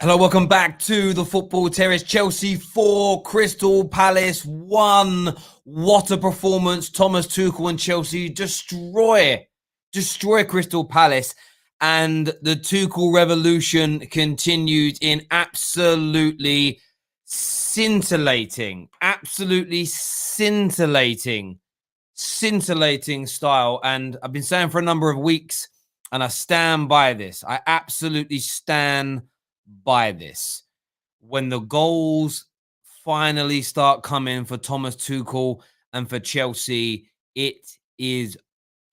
Hello, welcome back to the Football Terrace. Chelsea 4, Crystal Palace 1. What a performance. Thomas Tuchel and Chelsea destroy Crystal Palace. And the Tuchel revolution continues in absolutely scintillating style. And I've been saying for a number of weeks, and I stand by this. I absolutely stand by this. When the goals finally start coming for Thomas Tuchel and for Chelsea, it is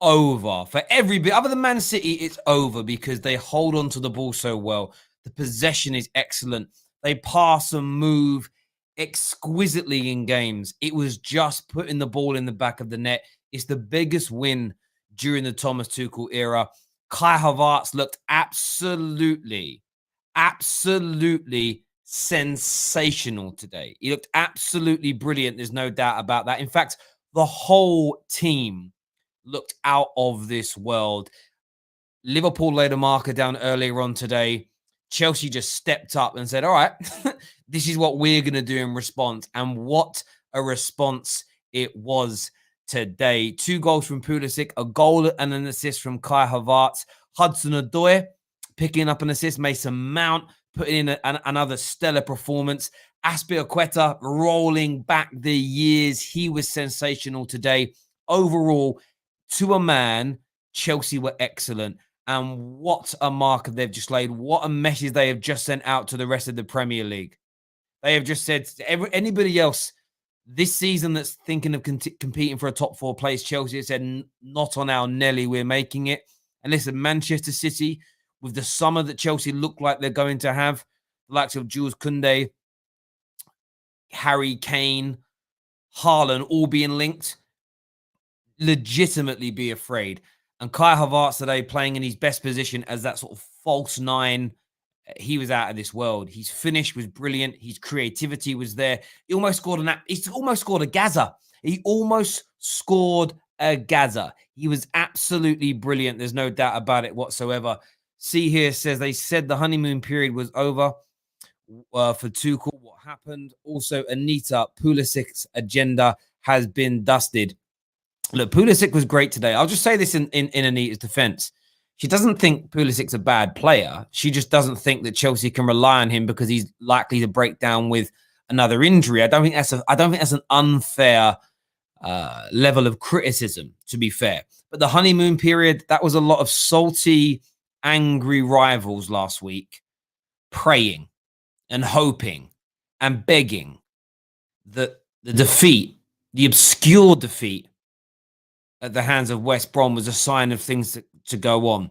over. For everybody, other than Man City, it's over because they hold on to the ball so well. The possession is excellent. They pass and move exquisitely in games. It was just putting the ball in the back of the net. It's the biggest win during the Thomas Tuchel era. Kai Havertz looked absolutely sensational today. He looked absolutely brilliant. There's no doubt about that. In fact, the whole team looked out of this world. Liverpool laid a marker down earlier on today. Chelsea just stepped up and said, all right, this is what we're going to do in response. And what a response it was today. 2 goals from Pulisic, a goal and an assist from Kai Havertz. Hudson-Odoi picking up an assist. Mason Mount putting in another stellar performance. Azpilicueta rolling back the years. He was sensational today. Overall, to a man, Chelsea were excellent. And what a marker they've just laid. What a message they have just sent out to the rest of the Premier League. They have just said to anybody else this season that's thinking of competing for a top 4 place, Chelsea has said, not on our Nelly, we're making it. And listen, Manchester City, with the summer that Chelsea look like they're going to have, the likes of Jules Koundé, Harry Kane, Haaland all being linked, legitimately be afraid. And Kai Havertz today playing in his best position as that sort of false 9, he was out of this world. His finish was brilliant. His creativity was there. He almost scored a Gaza. He almost scored a Gaza. He was absolutely brilliant. There's no doubt about it whatsoever. See here says they said the honeymoon period was over for Tuchel. What happened? Also, Anita, Pulisic's agenda has been dusted. Look, Pulisic was great today. I'll just say this in Anita's defense. She doesn't think Pulisic's a bad player. She just doesn't think that Chelsea can rely on him because he's likely to break down with another injury. I don't think that's an unfair level of criticism, to be fair. But the honeymoon period, that was a lot of salty, angry rivals last week praying and hoping and begging that the defeat, the obscure defeat at the hands of West Brom was a sign of things to go on.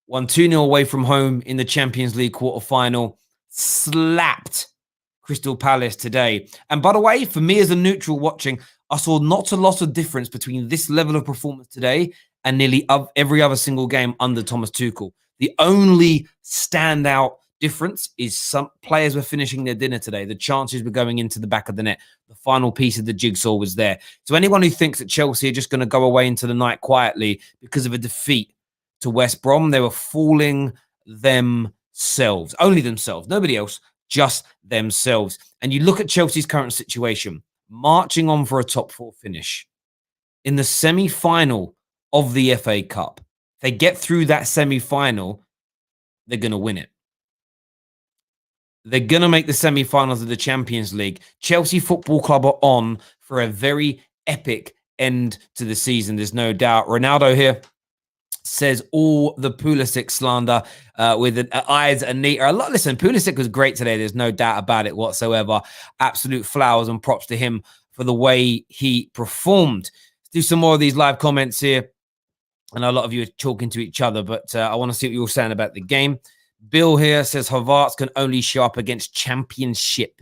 Won 2-0 away from home in the Champions League quarter-final. Slapped Crystal Palace today. And by the way, for me as a neutral watching, I saw not a lot of difference between this level of performance today and nearly every other single game under Thomas Tuchel. The only standout difference is some players were finishing their dinner today. The chances were going into the back of the net. The final piece of the jigsaw was there. So anyone who thinks that Chelsea are just going to go away into the night quietly because of a defeat to West Brom, they were fooling themselves. Only themselves. Nobody else. Just themselves. And you look at Chelsea's current situation, marching on for a top 4 finish. In the semi-final of the FA Cup, if they get through that semi-final, they're going to win it. They're going to make the semi-finals of the Champions League. Chelsea Football Club are on for a very epic end to the season. There's no doubt. Ronaldo here says all the Pulisic slander with eyes and neat. Listen, Pulisic was great today. There's no doubt about it whatsoever. Absolute flowers and props to him for the way he performed. Let's do some more of these live comments here. And a lot of you are talking to each other, but I want to see what you're saying about the game. Bill here says Havertz can only show up against championship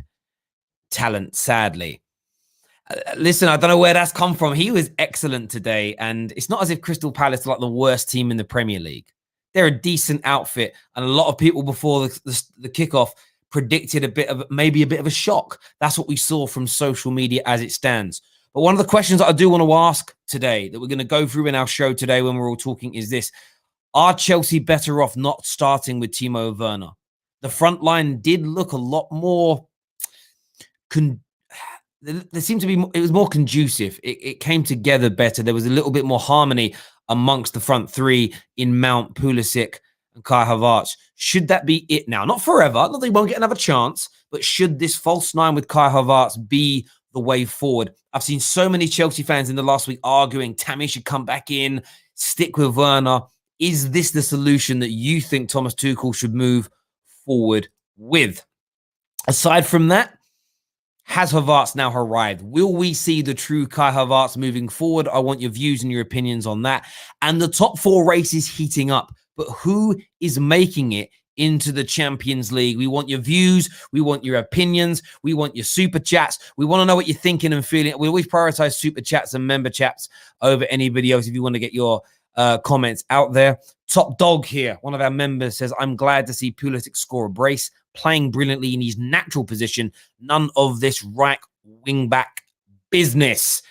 talent, sadly. Listen, I don't know where that's come from. He was excellent today, and it's not as if Crystal Palace are like the worst team in the Premier League. They're a decent outfit, and a lot of people before the kickoff predicted maybe a bit of a shock. That's what we saw from social media as it stands. But one of the questions that I do want to ask today, that we're going to go through in our show today when we're all talking, is this. Are Chelsea better off not starting with Timo Werner? The front line did look a lot more there seemed to be, it was more conducive. It came together better. There was a little bit more harmony amongst the front three in Mount, Pulisic, and Kai Havertz. Should that be it now? Not forever. Not that they won't get another chance, but should this false nine with Kai Havertz be the way forward? I've seen so many Chelsea fans in the last week arguing Tammy should come back in, stick with Werner. Is this the solution that you think Thomas Tuchel should move forward with? Aside from that, has Havertz now arrived? Will we see the true Kai Havertz moving forward? I want your views and your opinions on that. And the top four race is heating up, but who is making it into the Champions League? We want your views. We want your opinions. We want your super chats. We want to know what you're thinking and feeling. We always prioritize super chats and member chats over anybody else if you want to get your comments out there. Top Dog here, one of our members, says, I'm glad to see Pulisic score a brace, playing brilliantly in his natural position. None of this right wing back business.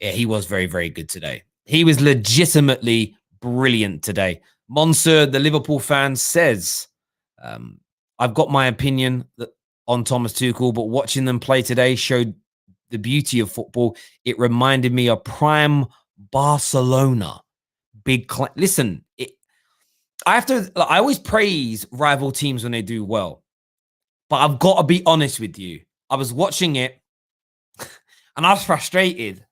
Yeah, he was very, very good today. He was legitimately brilliant today. Monsieur, the Liverpool fan, says, I've got my opinion on Thomas Tuchel, but watching them play today showed the beauty of football. It reminded me of prime Barcelona. Listen, I always praise rival teams when they do well, but I've got to be honest with you. I was watching it and I was frustrated.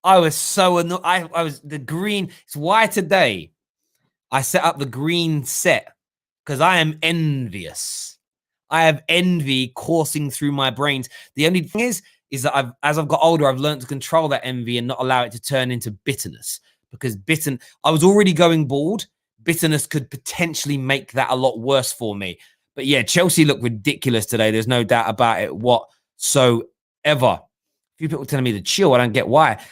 I was so annoyed. I was the green. It's why today I set up the green set, because I am envious. I have envy coursing through my brains. The only thing is that as I've got older, I've learned to control that envy and not allow it to turn into bitterness, because I was already going bald. Bitterness could potentially make that a lot worse for me. But yeah, Chelsea looked ridiculous today. There's no doubt about it whatsoever. A few people telling me to chill. I don't get why.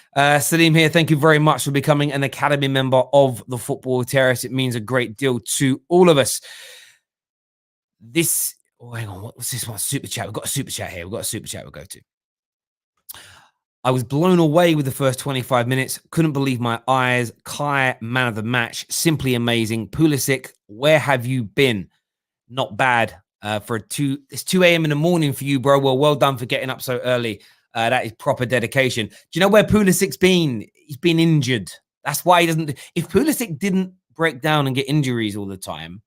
Salim here, thank you very much for becoming an Academy member of the Football Terrace. It means a great deal to all of us. Hang on, what's this one? Super chat. We've got a super chat here. We'll go to. I was blown away with the first 25 minutes. Couldn't believe my eyes. Kai, man of the match. Simply amazing. Pulisic, where have you been? Not bad. It's 2 a.m. in the morning for you, bro. Well done for getting up so early. That is proper dedication. Do you know where Pulisic's been? He's been injured. That's why he doesn't. If Pulisic didn't break down and get injuries all the time,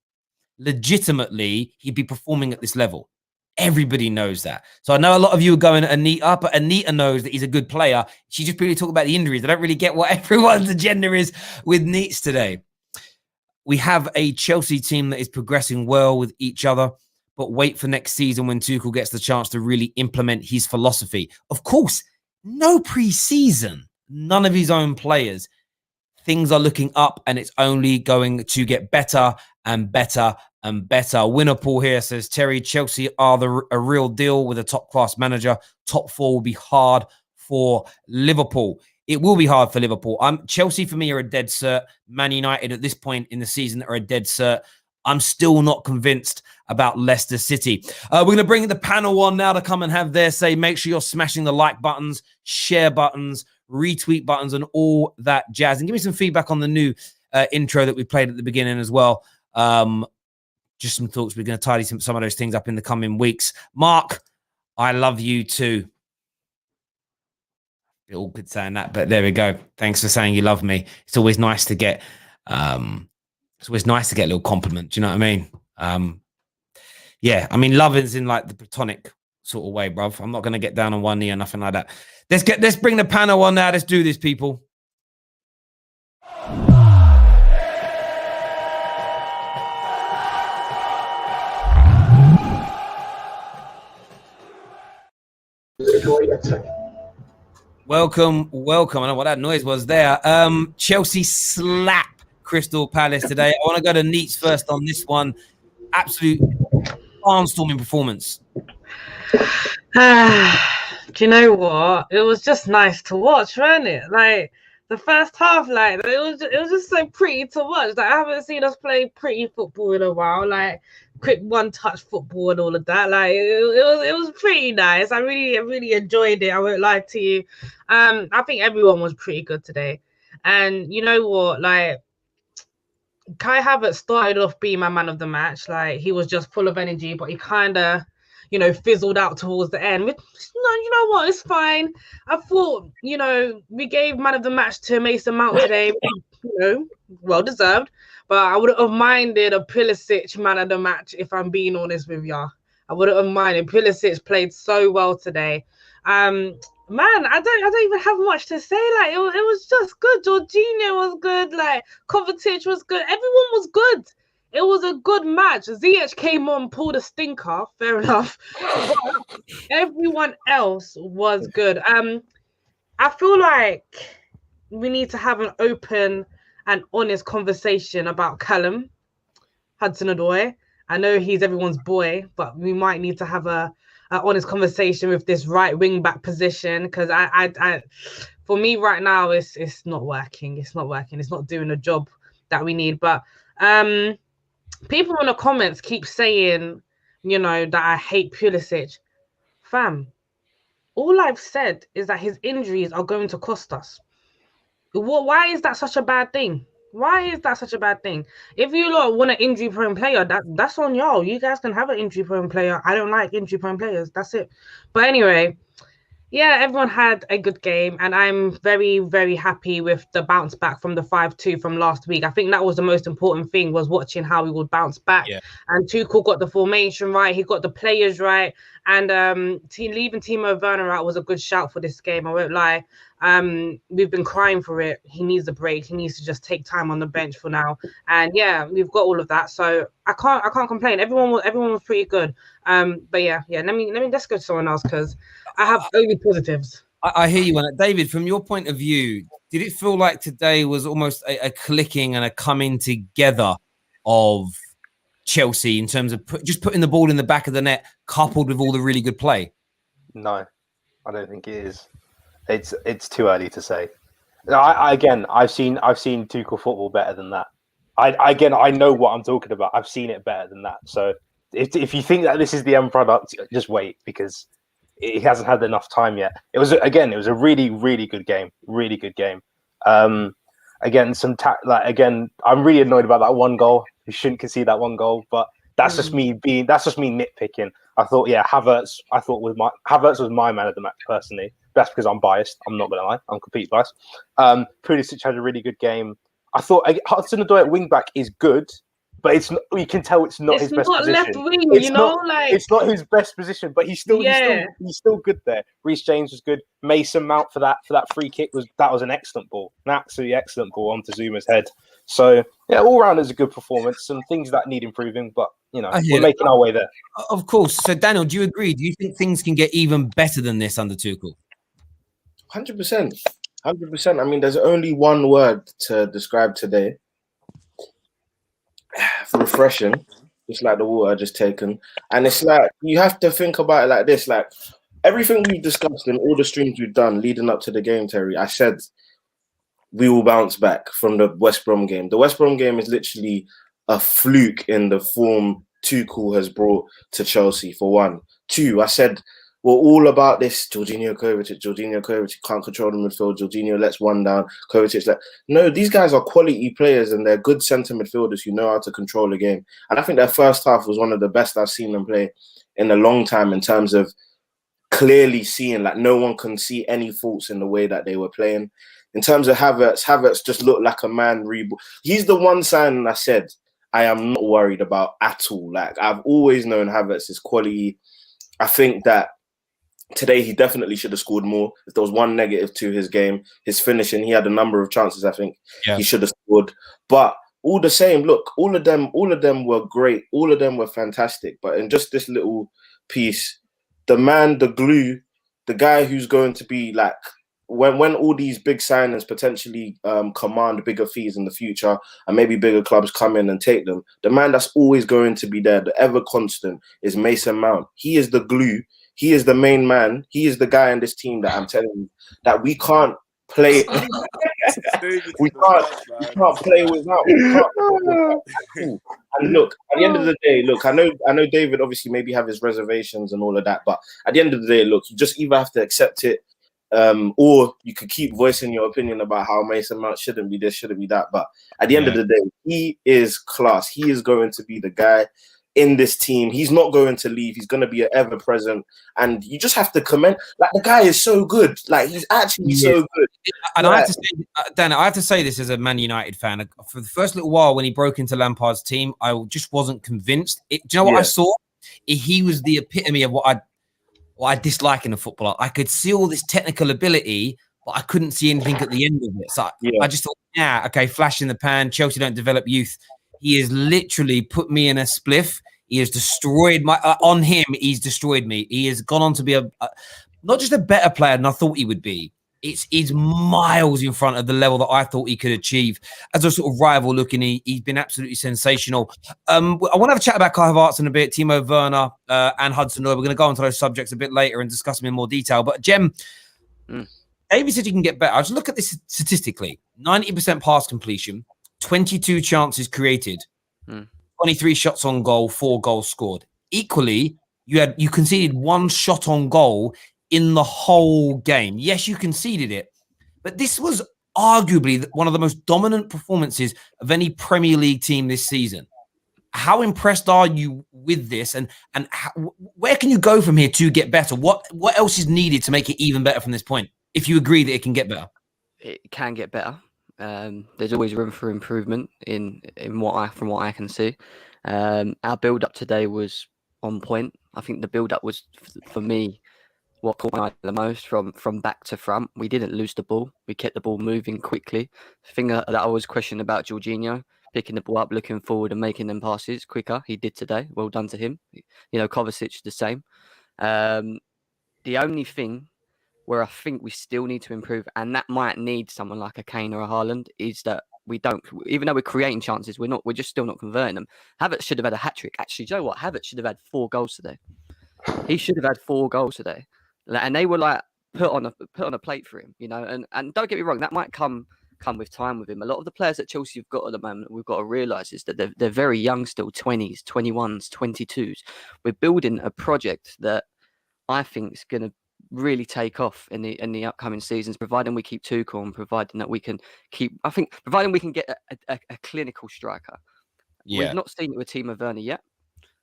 legitimately, he'd be performing at this level. Everybody knows that. So I know a lot of you are going at Anita, but Anita knows that he's a good player. She just really talk about the injuries. I don't really get what everyone's agenda is with Neats today. We have a Chelsea team that is progressing well with each other, but wait for next season when Tuchel gets the chance to really implement his philosophy. Of course, no pre-season, none of his own players. Things are looking up and it's only going to get better and better and better. Winnerpool here says, Terry, Chelsea are a real deal with a top-class manager. Top four will be hard for Liverpool. It will be hard for Liverpool. Chelsea, for me, are a dead cert. Man United, at this point in the season, are a dead cert. I'm still not convinced about Leicester City. We're going to bring the panel on now to come and have their say. Make sure you're smashing the like buttons, share buttons, retweet buttons, and all that jazz. And give me some feedback on the new intro that we played at the beginning as well. Just some thoughts. We're going to tidy some of those things up in the coming weeks. Mark, I love you too. Bit awkward saying that, but there we go. Thanks for saying you love me. It's always nice to get a little compliment. Do you know what I mean? Yeah, I mean, love is in like the platonic sort of way, bruv. I'm not going to get down on one knee or nothing like that. Let's bring the panel on now. Let's do this, people. Welcome. I don't know what that noise was there. Chelsea slap Crystal Palace today. I want to go to Neats first on this one. Absolute barnstorming performance. Do you know what? It was just nice to watch, wasn't it? Like the first half, like it was just so pretty to watch. Like I haven't seen us play pretty football in a while. Like quick one-touch football and all of that. Like it was pretty nice. I really enjoyed it. I won't lie to you. I think everyone was pretty good today. And you know what? Like Kai Havertz started off being my man of the match. Like, he was just full of energy, but he kind of, fizzled out towards the end. Which, no, you know what? It's fine. I thought, we gave man of the match to Mason Mount today. Well deserved. But I wouldn't have minded a Pulisic man of the match, if I'm being honest with y'all. I wouldn't have minded. Pulisic played so well today. Man, I don't even have much to say. Like, it was just good. Jorginho was good. Like, Kovacic was good. Everyone was good. It was a good match. Ziyech came on, pulled a stinker. Fair enough. But everyone else was good. I feel like we need to have an open and honest conversation about Callum Hudson-Odoi. I know he's everyone's boy, but we might need to have an honest conversation with this right wing back position, because I for me right now it's not working. It's not working. It's not doing the job that we need. But people in the comments keep saying, that I hate Pulisic. Fam, all I've said is that his injuries are going to cost us. Why is that such a bad thing? Why is that such a bad thing? If you want an injury-prone player, that's on y'all. You guys can have an injury-prone player. I don't like injury-prone players. That's it. But anyway, yeah, everyone had a good game, and I'm very, very happy with the bounce back from the 5-2 from last week. I think that was the most important thing, was watching how we would bounce back. Yeah. And Tuchel got the formation right. He got the players right. And leaving Timo Werner out was a good shout for this game. I won't lie. We've been crying for it. He needs a break. He needs to just take time on the bench for now. And yeah, we've got all of that. So I can't complain. Everyone was pretty good. But yeah. Let's go to someone else, because I have only positives. I hear you on that. David, from your point of view, did it feel like today was almost a clicking and a coming together of Chelsea in terms of just putting the ball in the back of the net, coupled with all the really good play? No, I don't think it is. It's too early to say. No, I've seen Tuchel football better than that. I know what I'm talking about. I've seen it better than that. So if you think that this is the end product, just wait, because he hasn't had enough time yet. It was a really, really good game. Really good game. I'm really annoyed about that one goal. You shouldn't concede that one goal, but that's just me nitpicking. I thought, Havertz was my man of the match personally. That's because I'm biased. I'm not gonna lie. I'm completely biased. Pulisic had a really good game. I thought Hudson-Odoi at wing back is good, but you can tell it's not his best position. Left wing, it's not his best position, but he's still good there. Reece James was good. Mason Mount for that free kick was an excellent ball, an absolutely excellent ball onto Zuma's head. So yeah, all round is a good performance. Some things that need improving, but we're making our way there. Of course. So Daniel, do you agree? Do you think things can get even better than this under Tuchel? 100%. 100%. I mean, there's only one word to describe today. Refreshing, just like the water I just taken. And it's like, you have to think about it like this. Like, everything we've discussed in all the streams we've done leading up to the game, Terry, I said we will bounce back from the West Brom game. The West Brom game is literally a fluke in the form Tuchel has brought to Chelsea, for one. Two, I said we're all about this Jorginho, Kovacic can't control the midfield. Jorginho lets one down. Kovacic no, these guys are quality players and they're good centre midfielders who know how to control the game. And I think their first half was one of the best I've seen them play in a long time, in terms of clearly seeing, like, no one can see any faults in the way that they were playing. In terms of Havertz just looked like a man reborn. He's the one sign I said I am not worried about at all. Like, I've always known Havertz's quality. I think that today he definitely should have scored more. If there was one negative to his game, his finishing, he had a number of chances. I think he should have scored. But all the same, look, all of them were great. All of them were fantastic. But in just this little piece, the man, the glue, the guy who's going to be like, when all these big signings potentially command bigger fees in the future, and maybe bigger clubs come in and take them, the man that's always going to be there, the ever constant, is Mason Mount. He is the glue. He is the main man. He is the guy in this team that I'm telling you that we can't play. we can't play without. And look, at the end of the day, look, I know David obviously maybe have his reservations and all of that, but at the end of the day, look, you just either have to accept it Or you could keep voicing your opinion about how Mason Mount shouldn't be this, shouldn't be that. But at the end of the day, he is class. He is going to be the guy in this team. He's not going to leave. He's going to be ever present. And you just have to comment. Like, the guy is so good. Like, he's actually so good. And I have to say, Dan, I have to say this as a Man United fan. For the first little while when he broke into Lampard's team, I just wasn't convinced. Do you know what I saw? He was the epitome of what I dislike in a footballer. I could see all this technical ability, but I couldn't see anything at the end of it. So I just thought, okay, flash in the pan. Chelsea don't develop youth. He has literally put me in a spliff. He has destroyed on him. He's destroyed me. He has gone on to be not just a better player than I thought he would be. He's miles in front of the level that I thought he could achieve as a sort of rival looking. He's been absolutely sensational. I want to have a chat about Kai Havertz in a bit, Timo Werner and Hudson-Odoi. We're going to go into those subjects a bit later and discuss them in more detail. But Jem, David said you can get better. I just look at this statistically. 90% pass completion, 22 chances created, 23 shots on goal, 4 goals scored. Equally, you conceded 1 shot on goal in the whole game. Yes, you conceded it, but this was arguably one of the most dominant performances of any Premier League team this season. How impressed are you with this, and where can you go from here to get better? What else is needed to make it even better from this point, if you agree that it can get better? It can get better. There's always room for improvement from what I can see. Our build up today was on point. I think the build up was, for me, what caught my eye the most from back to front. We didn't lose the ball. We kept the ball moving quickly. The thing that I was questioning about Jorginho, picking the ball up, looking forward and making them passes quicker. He did today. Well done to him. Kovacic the same. The only thing where I think we still need to improve, and that might need someone like a Kane or a Haaland, is that we don't, even though we're creating chances, we're just still not converting them. Havertz should have had a hat-trick. Actually, do you know what? Havertz should have had 4 goals today. He should have had 4 goals today. And they were like put on a plate for him, and don't get me wrong, that might come with time with him. A lot of the players that Chelsea have got at the moment, we've got to realise is that they're very young still, 20s, 21s, 22s. We're building a project that I think is going to really take off in the upcoming seasons, providing we keep Tuchel and providing that we can providing we can get a clinical striker. We've not seen it with Timo Werner yet.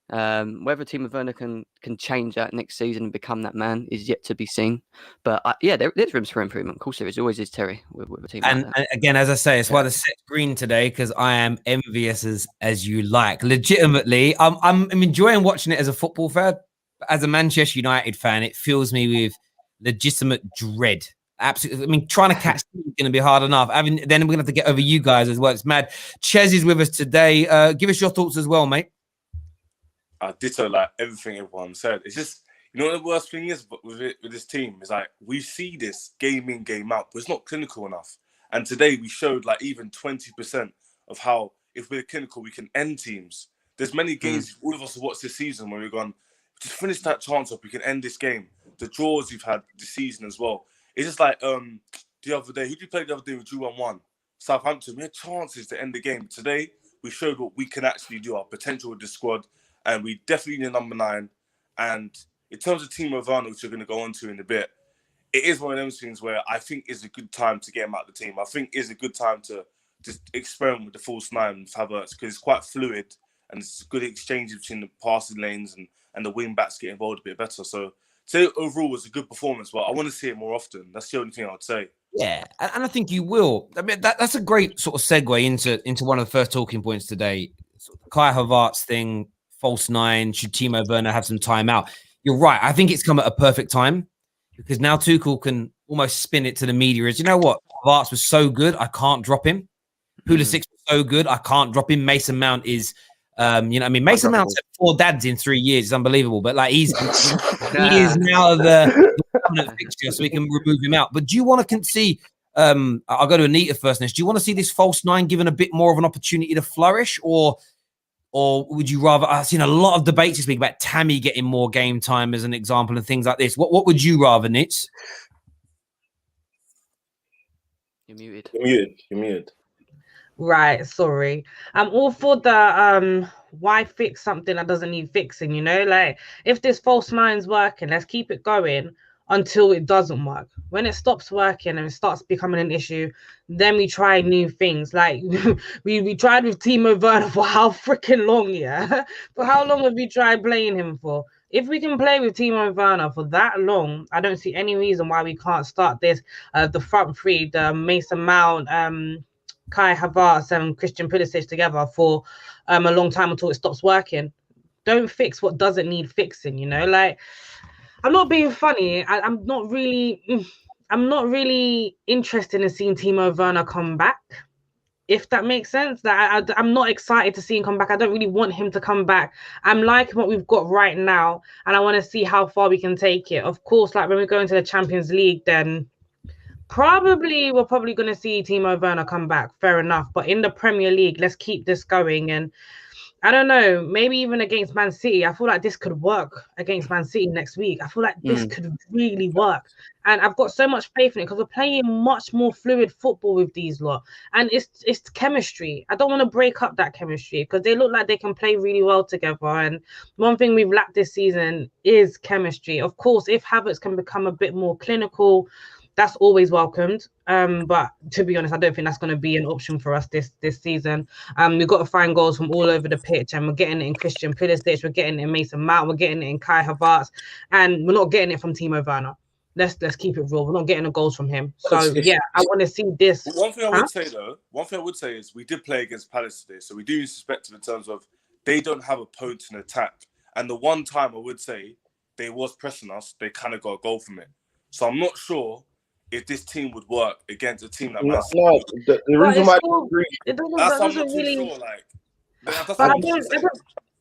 Whether Timo Werner can change that next season and become that man is yet to be seen. But there's room for improvement. Of course, there always is, Terry, with a team. And again, as I say, it's why the set's green today, because I am envious as you like. Legitimately, I'm enjoying watching it as a football fan. As a Manchester United fan, it fills me with legitimate dread. Absolutely. I mean, trying to catch is going to be hard enough. Then we're going to have to get over you guys as well. It's mad. Ches is with us today. Give us your thoughts as well, mate. I ditto like everything everyone said. It's just, what the worst thing is with this team is like we see this game in, game out, but it's not clinical enough. And today we showed like even 20% of how, if we're clinical, we can end teams. There's many games all of us have watched this season where we've gone, just finish that chance up, we can end this game. The draws you've had this season as well. It's just like the other day, who did you play the other day? We drew 1-1. Southampton, we had chances to end the game. Today, we showed what we can actually do, our potential with the squad. And we definitely need a number 9. And in terms of Timo Werner, which we're going to go on to in a bit, it is one of those things where I think it's a good time to get him out of the team. I think it's a good time to just experiment with the false 9 with Havertz, because it's quite fluid and it's a good exchange between the passing lanes and the wing backs get involved a bit better. So overall, it was a good performance, but I want to see it more often. That's the only thing I would say. Yeah, and I think you will. I mean, that's a great sort of segue into one of the first talking points today. Sort of Kai Havertz thing, false 9, should Timo Werner have some time out? You're right. I think it's come at a perfect time, because now Tuchel can almost spin it to the media as, you know what, Havertz was so good, I can't drop him. Pulisic was so good, I can't drop him. Mason Mount is, Mason Mount's had 4 dads in 3 years. It's unbelievable. But like he is now the permanent fixture, so we can remove him out. But do you want to see? I'll go to Anita first. Next, do you want to see this false 9 given a bit more of an opportunity to flourish, or would you rather? I've seen a lot of debates this week about Tammy getting more game time as an example and things like this. What would you rather, Nitz? You're muted. You're muted. Right, sorry. I'm all for the why fix something that doesn't need fixing, Like, if this false 9's working, let's keep it going. until it doesn't work. When it stops working and it starts becoming an issue, then we try new things. Like we tried with Timo Werner for how freaking long, yeah? For how long have we tried playing him for? If we can play with Timo Werner for that long, I don't see any reason why we can't start this. The front three, the Mason Mount, Kai Havertz, and Christian Pulisic together for a long time until it stops working. Don't fix what doesn't need fixing, you know? Like, I'm not being funny. I'm not really interested in seeing Timo Werner come back, if that makes sense. That I'm not excited to see him come back. I don't really want him to come back. I'm liking what we've got right now, and I want to see how far we can take it. Of course, like when we go into the Champions League, then we're probably going to see Timo Werner come back. Fair enough. But in the Premier League, let's keep this going. And I don't know, maybe even against Man City, I feel like this could work against Man City next week. I feel like this could really work. And I've got so much faith in it because we're playing much more fluid football with these lot. And it's chemistry. I don't want to break up that chemistry because they look like they can play really well together. And one thing we've lacked this season is chemistry. Of course, if Havertz can become a bit more clinical, that's always welcomed. But to be honest, I don't think that's going to be an option for us this season. We've got to find goals from all over the pitch, and we're getting it in Christian Pulisic, we're getting it in Mason Mount, we're getting it in Kai Havertz, and we're not getting it from Timo Werner. Let's keep it real. We're not getting the goals from him. So yeah, I want to see this. One thing I would say is we did play against Palace today, so we do suspect them in terms of they don't have a potent attack. And the one time I would say they was pressing us, they kind of got a goal from it. So I'm not sure if this team would work against a team like Man City. No, the reason why that's I'm not too sure. Like, that's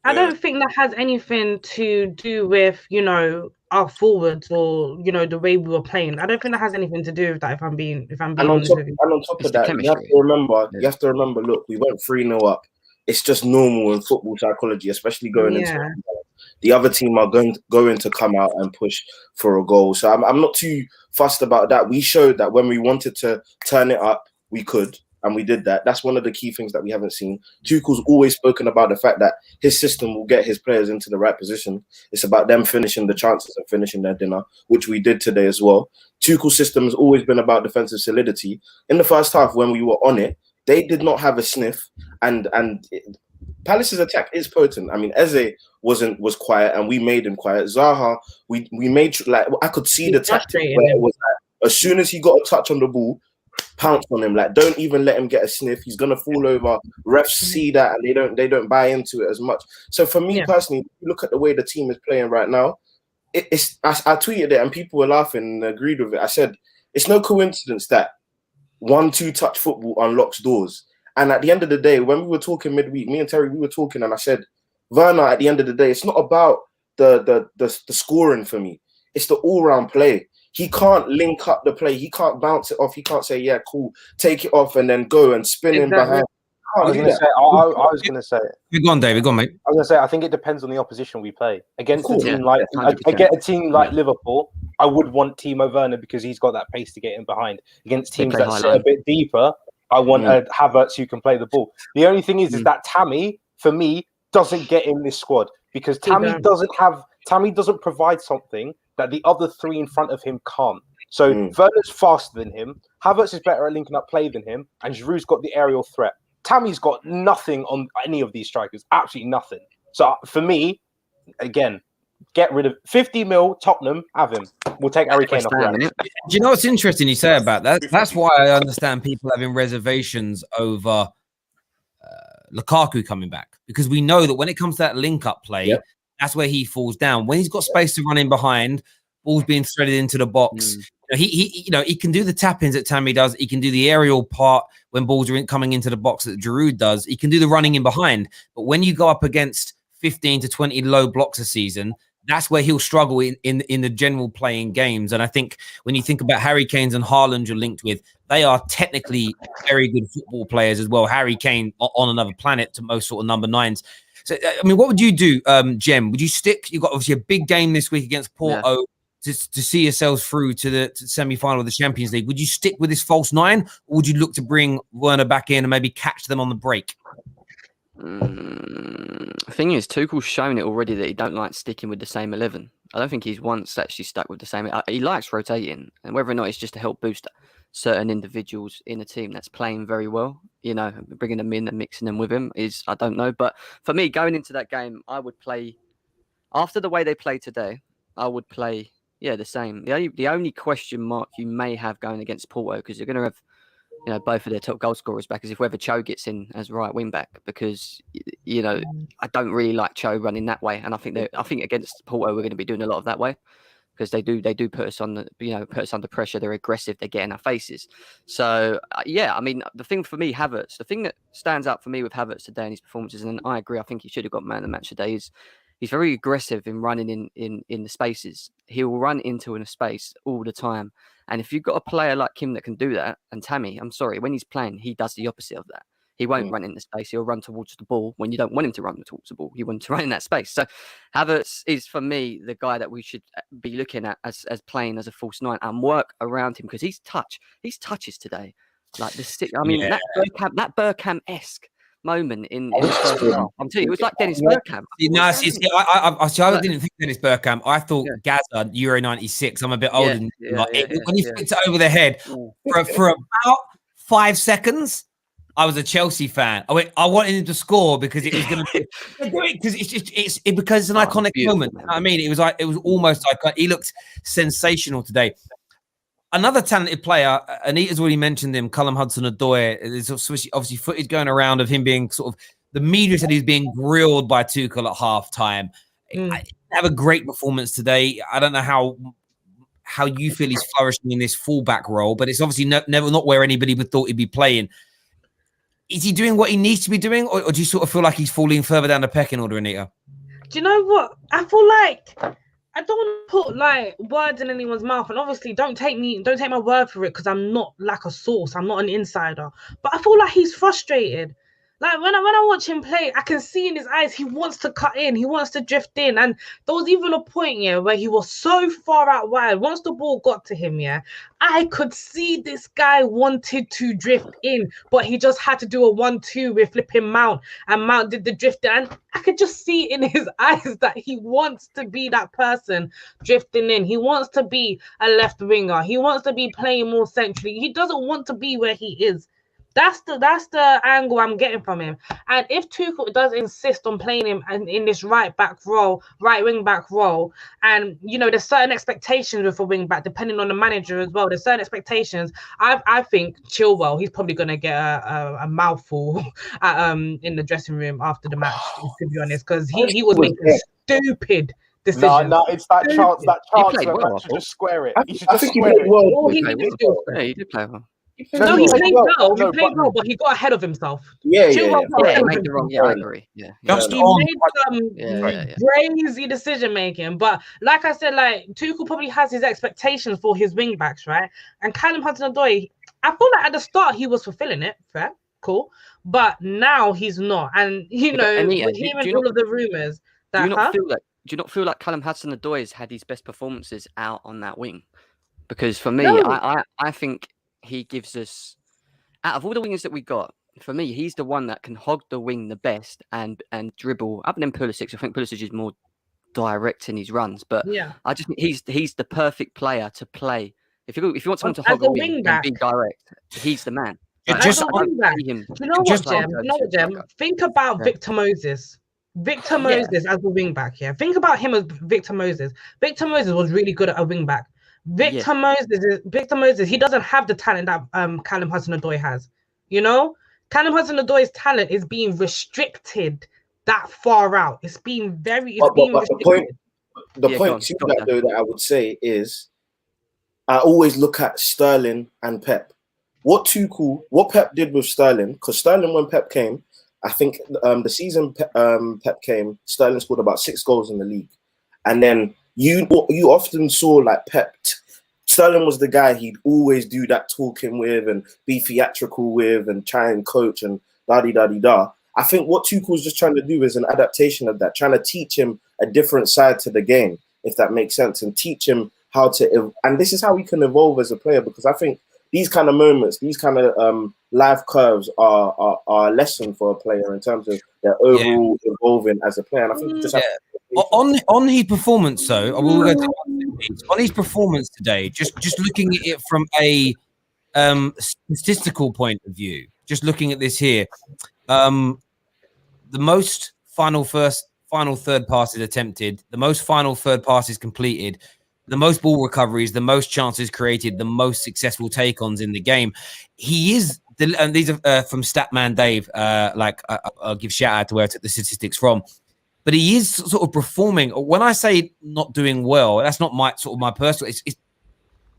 I don't think that has anything to do with, you know, our forwards or, you know, the way we were playing. I don't think that has anything to do with that. If I'm being honest with you. And on top of that, you have to remember. Look, we went 3-0 up. It's just normal in football psychology, especially going into the other team are going to come out and push for a goal. So I'm not too fussed about that. We showed that when we wanted to turn it up, we could, and we did that. That's one of the key things that we haven't seen. Tuchel's always spoken about the fact that his system will get his players into the right position. It's about them finishing the chances and finishing their dinner, which we did today as well. Tuchel's system has always been about defensive solidity. In the first half, when we were on it, they did not have a sniff, and Palace's attack is potent. I mean, Eze was quiet, and we made him quiet. Zaha, we made, like, I could see the tactic where it was like, as soon as he got a touch on the ball, pounce on him. Like, don't even let him get a sniff. He's gonna fall over. Refs see that, and they don't buy into it as much. So for me personally, look at the way the team is playing right now. I tweeted it, and people were laughing and agreed with it. I said it's no coincidence that 1-2 touch football unlocks doors. And at the end of the day, when we were talking midweek, me and Terry, we were talking, and I said, Werner, at the end of the day, it's not about the scoring for me. It's the all-round play. He can't link up the play. He can't bounce it off. He can't say, yeah, cool, take it off and then go and spin in behind. I was going to say. Go on, David. Go on, mate. I was going to say, I think it depends on the opposition we play. Against a team like Liverpool, I would want Timo Werner because he's got that pace to get in behind. Against teams that sit a bit deeper, I want a Havertz who can play the ball. The only thing is that Tammy, for me, doesn't get in this squad because Tammy doesn't provide something that the other three in front of him can't. So Werner's faster than him, Havertz is better at linking up play than him, and Giroud's got the aerial threat. Tammy's got nothing on any of these strikers, absolutely nothing. So for me, again, get rid of 50 mil, Tottenham, have him. We'll take Harry Kane off the Do you know what's interesting you say about that? That's why I understand people having reservations over Lukaku coming back, because we know that when it comes to that link-up play, that's where he falls down. When he's got space to run in behind, ball's being threaded into the box. He can do the tap-ins that Tammy does. He can do the aerial part when balls are coming into the box that Giroud does. He can do the running in behind. But when you go up against 15 to 20 low blocks a season, that's where he'll struggle in the general playing games. And I think when you think about Harry Kane's and Haaland you're linked with, they are technically very good football players as well. Harry Kane on another planet to most sort of number nines. So, I mean, what would you do, Jem? Would you stick? You've got obviously a big game this week against Porto to see yourselves through to the semi-final of the Champions League. Would you stick with this false nine, or would you look to bring Werner back in and maybe catch them on the break? The thing is, Tuchel's shown it already that he don't like sticking with the same 11. I don't think he's once actually stuck with the same. He likes rotating, and whether or not it's just to help boost certain individuals in a team that's playing very well, bringing them in and mixing them with him I don't know. But for me, going into that game, I would play after the way they played today. I would play, the same. The only question mark you may have going against Porto, because you're going to have, both of their top goal scorers back, is if whether Cho gets in as right wing back, because I don't really like Cho running that way, and I think against Porto we're going to be doing a lot of that way, because they do put us on put us under pressure. They're aggressive. They get in our faces. So I mean, the thing for me, Havertz, the thing that stands out for me with Havertz today and his performances, and I agree, I think he should have got man of the match today, is he's very aggressive in running in the spaces. He will run into a space all the time. And if you've got a player like him that can do that, and Tammy, I'm sorry, when he's playing, he does the opposite of that. He won't run in the space. He'll run towards the ball when you don't want him to run towards the ball. You want him to run in that space. So Havertz is, for me, the guy that we should be looking at as playing as a false nine and work around him, because his touches today, like that Bergkamp-esque moment in the first half. I'm telling you, it was like Dennis Bergkamp. I didn't think Dennis Bergkamp. I thought Gaza, Euro 96. I'm a bit older than when he flicked it over the head for about 5 seconds. I was a Chelsea fan. I wanted him to score because it was going to be because it's an iconic moment. You know what I mean, it was almost iconic. He looked sensational today. Another talented player, Anita's already mentioned him, Callum Hudson-Odoi. There's obviously footage going around of him being sort of, the media said he's being grilled by Tuchel at halftime. I have a great performance today. I don't know how you feel he's flourishing in this fullback role, but it's obviously not where anybody would thought he'd be playing. Is he doing what he needs to be doing, or do you sort of feel like he's falling further down the pecking order, Anita? Do you know what? I feel like I don't want to put like words in anyone's mouth, and obviously don't take my word for it, because I'm not like a source. I'm not an insider, but I feel like he's frustrated. Like when I watch him play, I can see in his eyes he wants to cut in, he wants to drift in, and there was even a point where he was so far out wide. Once the ball got to him, I could see this guy wanted to drift in, but he just had to do a 1-2 with flipping Mount, and Mount did the drift, and I could just see in his eyes that he wants to be that person drifting in. He wants to be a left winger. He wants to be playing more centrally. He doesn't want to be where he is. That's the angle I'm getting from him. And if Tuchel does insist on playing him in this right wing back role, and there's certain expectations with a wing back, depending on the manager as well. There's certain expectations. I think Chilwell, he's probably gonna get a mouthful in the dressing room after the match, to be honest, because he was making stupid decisions. No, it's that chance. That chance where well, man should just square it. He should I just think he square played it. well. He did play well. No, he played well. No, He played well, but he got ahead of himself. Yeah, he made the wrong. Yeah, I agree. Yeah. He made some crazy decision making. But like I said, like Tuchel probably has his expectations for his wing backs, right? And Callum Hudson-Odoi, I feel like at the start he was fulfilling it. Fair, cool. But now he's not. And Anita, with him and all of the rumors that do you not feel like Callum Hudson-Odoi has had his best performances out on that wing? Because for me, I think he gives us, out of all the wingers that we got, for me, he's the one that can hog the wing the best and dribble. Other than Pulisic, I think Pulisic is more direct in his runs, but I just think he's the perfect player to play. If you want someone to hog a wing and be direct, he's the man. Do you know what, Jem? Think about Victor Moses. Victor Moses as a wing back. Think about him as Victor Moses. Victor Moses was really good at a wing back. Victor Moses, he doesn't have the talent that Callum Hudson-Odoi has. Callum Hudson-Odoi's talent is being restricted that far out. It's being restricted. The point to that, though, that I would say is, I always look at Sterling and Pep. What Pep did with Sterling, because Sterling, when Pep came, I think the season Pep came, Sterling scored about 6 goals in the league, and then you often saw like Pep. Sterling was the guy he'd always do that talking with and be theatrical with and try and coach and da-di-da-di-da. I think what Tuchel's just trying to do is an adaptation of that, trying to teach him a different side to the game, if that makes sense, and teach him how to. And this is how he can evolve as a player, because I think these kind of moments, these kind of life curves are a lesson for a player in terms of their overall evolving as a player. And I think you just have to on his performance, though, we'll go on his performance today. Just looking at it from a statistical point of view, just looking at this here, the most final third passes attempted, the most final third passes completed, the most ball recoveries, the most chances created, the most successful take-ons in the game. He is, and these are from Statman Dave. I'll give shout out to where I took the statistics from. But he is sort of performing. When I say not doing well, that's not my personal.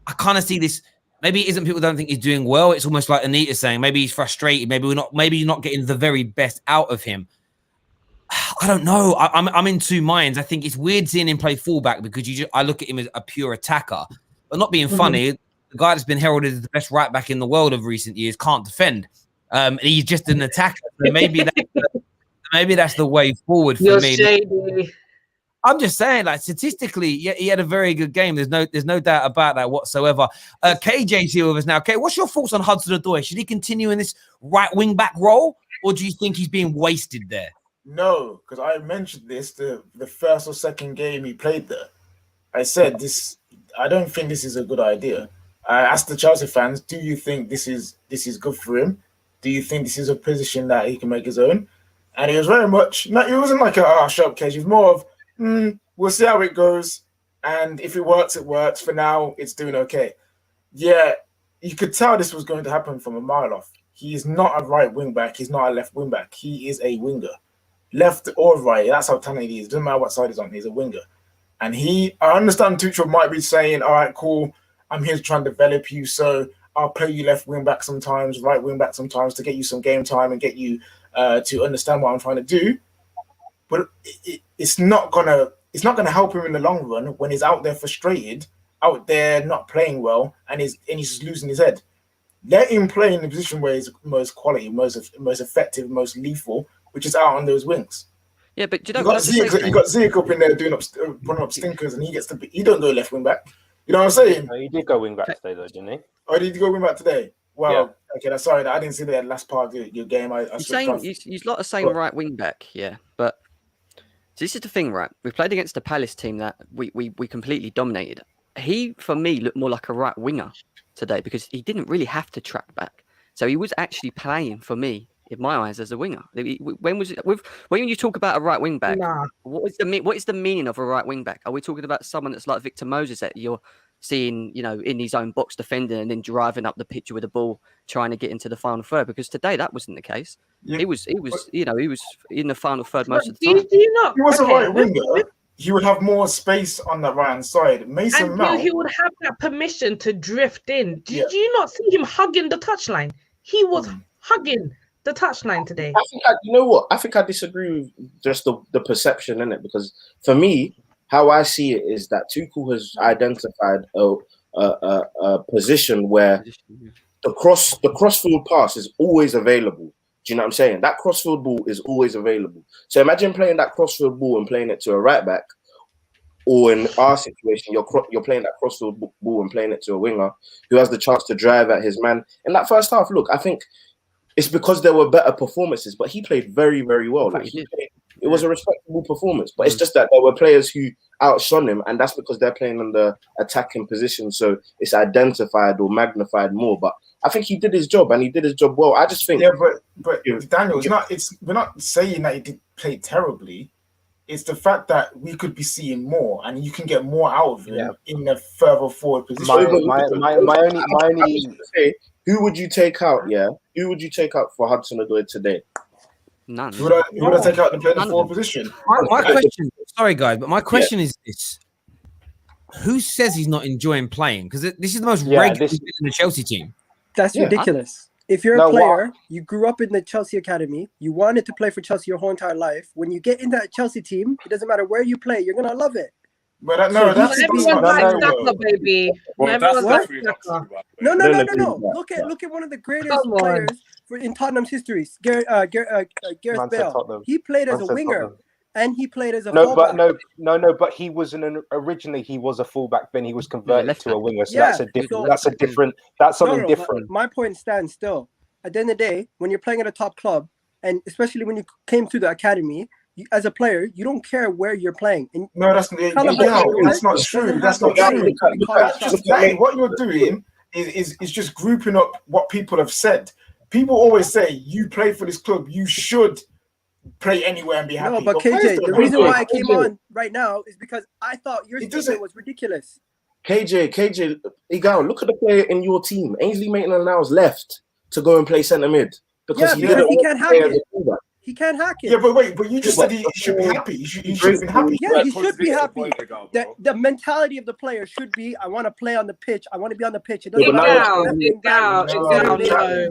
I kind of see this. Maybe it isn't. People don't think he's doing well. It's almost like Anita saying maybe he's frustrated. Maybe we're not. Maybe you're not getting the very best out of him. I don't know. I'm in two minds. I think it's weird seeing him play fullback because I look at him as a pure attacker. But not being funny, the guy that's been heralded as the best right back in the world of recent years can't defend. And he's just an attacker. So maybe that's the way forward for me. Shady. I'm just saying, like statistically, yeah, he had a very good game. There's no doubt about that whatsoever. KJ's here with us now. Kay, what's your thoughts on Hudson-Odoi? Should he continue in this right wing back role, or do you think he's being wasted there? No, because I mentioned this the first or second game he played there. I said this. I don't think this is a good idea. I asked the Chelsea fans, "Do you think this is good for him? Do you think this is a position that he can make his own?" And he was very much. No, he wasn't like a sharp case. He was more of, "We'll see how it goes, and if it works, it works. For now, it's doing okay." Yeah, you could tell this was going to happen from a mile off. He is not a right wing back. He's not a left wing back. He is a winger. Left or right, that's how talented he is. Doesn't matter what side he's on, he's a winger. And I understand Tuchel might be saying, all right, cool, I'm here to try and develop you, so I'll play you left wing back sometimes, right wing back sometimes to get you some game time and get you to understand what I'm trying to do. But it's not gonna help him in the long run when he's out there frustrated, out there not playing well, and he's just losing his head. Let him play in the position where he's most quality, most effective, most lethal, which is out on those wings. Yeah, but you got Ziyech up in there putting up stinkers, and he don't go left wing back. You know what I'm saying? No, he did go wing back today, though, didn't he? Oh, did he go wing back today? Wow. Yeah. Okay, that's sorry. I didn't see that last part of your game. You're not the same right wing back, yeah. But this is the thing, right? We played against the Palace team that we completely dominated. He, for me, looked more like a right winger today because he didn't really have to track back. So he was actually playing for me, in my eyes, as a winger. When you talk about a right wing back, what is the meaning of a right wing back? Are we talking about someone that's like Victor Moses that you're seeing, in his own box defending and then driving up the pitch with the ball, trying to get into the final third? Because today that wasn't the case. Yeah. He was in the final third most of the time. He was a right winger. He would have more space on the right hand side. Mason Mount. He would have that permission to drift in. Did you not see him hugging the touchline? He was hugging the touchline today. I think I disagree with just the perception in it, because for me, how I see it is that Tuchel has identified a position where the crossfield pass is always available. Do you know what I'm saying? That crossfield ball is always available. So imagine playing that crossfield ball and playing it to a right back, or in our situation, you're playing that crossfield ball and playing it to a winger who has the chance to drive at his man. In that first half, look, I think it's because there were better performances, but he played very, very well. It was a respectable performance, but it's just that there were players who outshone him, and that's because they're playing on the attacking position, so it's identified or magnified more. But I think he did his job, and he did his job well. I just think, but Daniel, we're not saying that he did play terribly. It's the fact that we could be seeing more, and you can get more out of him in a further forward position. My only say, who would you take out? Yeah, who would you take out for Hudson-Odoi today? None. Who would I take out to play the forward position? My question, sorry guys, but my question is this: who says he's not enjoying playing? Because this is the most regular in the Chelsea team. That's ridiculous. If you're a player, you grew up in the Chelsea academy, you wanted to play for Chelsea your whole entire life. When you get in that Chelsea team, it doesn't matter where you play, you're gonna love it. But that's everyone likes Saka, baby. No. Look at one of the greatest players in Tottenham's history, Gareth Bale. He played as a winger. And he played as a fullback. But he was originally he was a fullback, then he was converted to a winger. So that's something different. My point stands still. At the end of the day, when you're playing at a top club, and especially when you came through the academy, as a player, you don't care where you're playing. And No, that's not true. That's not true. What you're doing is just grouping up what people have said. People always say you play for this club, you should play anywhere and be happy. No, but KJ, the reason why I came on right now is because I thought your statement was ridiculous. KJ, Igal, look at the player in your team. Ainsley Maitland-Niles left to go and play centre mid because he can't hack it. He can't hack it. Yeah, but you just said he should be happy. He should be happy. Yeah, he should be happy. The mentality of the player should be, I want to play on the pitch. I want to be on the pitch. It doesn't matter.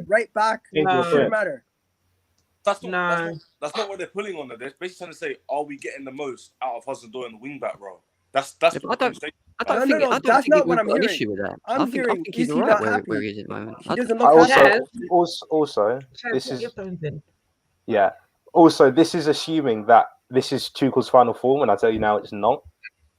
Right back. It doesn't matter. That's not what they're pulling on. They're basically trying to say, are we getting the most out of Hudson-Odoi in the wing back role? That's that's not what I'm hearing. Issue with that. I'm hearing he's not right happy. where he is at the moment. He doesn't look happy. Also, this is Also, this is assuming that this is Tuchel's final form, and I tell you now, it's not.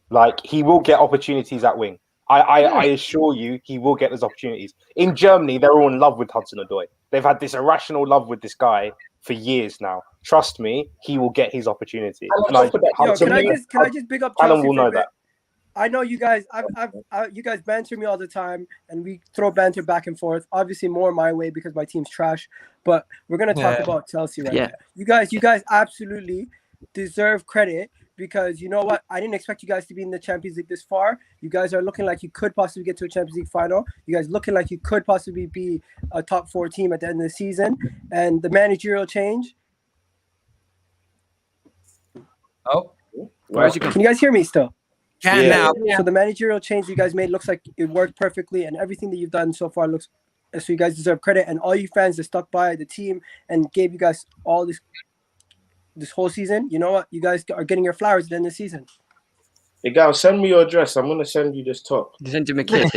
Like, he will get opportunities at wing. I assure you, he will get those opportunities. In Germany, they're all in love with Hudson-Odoi. They've had this irrational love with this guy for years now. Trust me, he will get his opportunity. Can I just big up Chelsea will know that. I know you guys. You guys banter me all the time, and we throw banter back and forth. Obviously, more my way because my team's trash. But we're gonna talk about Chelsea right now. You guys absolutely deserve credit because you know what? I didn't expect you guys to be in the Champions League this far. You guys are looking like you could possibly get to a Champions League final. You guys looking like you could possibly be a top 4 team at the end of the season. And the managerial change. Oh, can you guys hear me still? Now. So the managerial change you guys made looks like it worked perfectly, and everything that you've done so far looks. So you guys deserve credit, and all you fans that stuck by the team and gave you guys all this whole season. You know what? You guys are getting your flowers at the end of the season. Hey, Gal, send me your address. I'm gonna send you this top. Send him a kiss.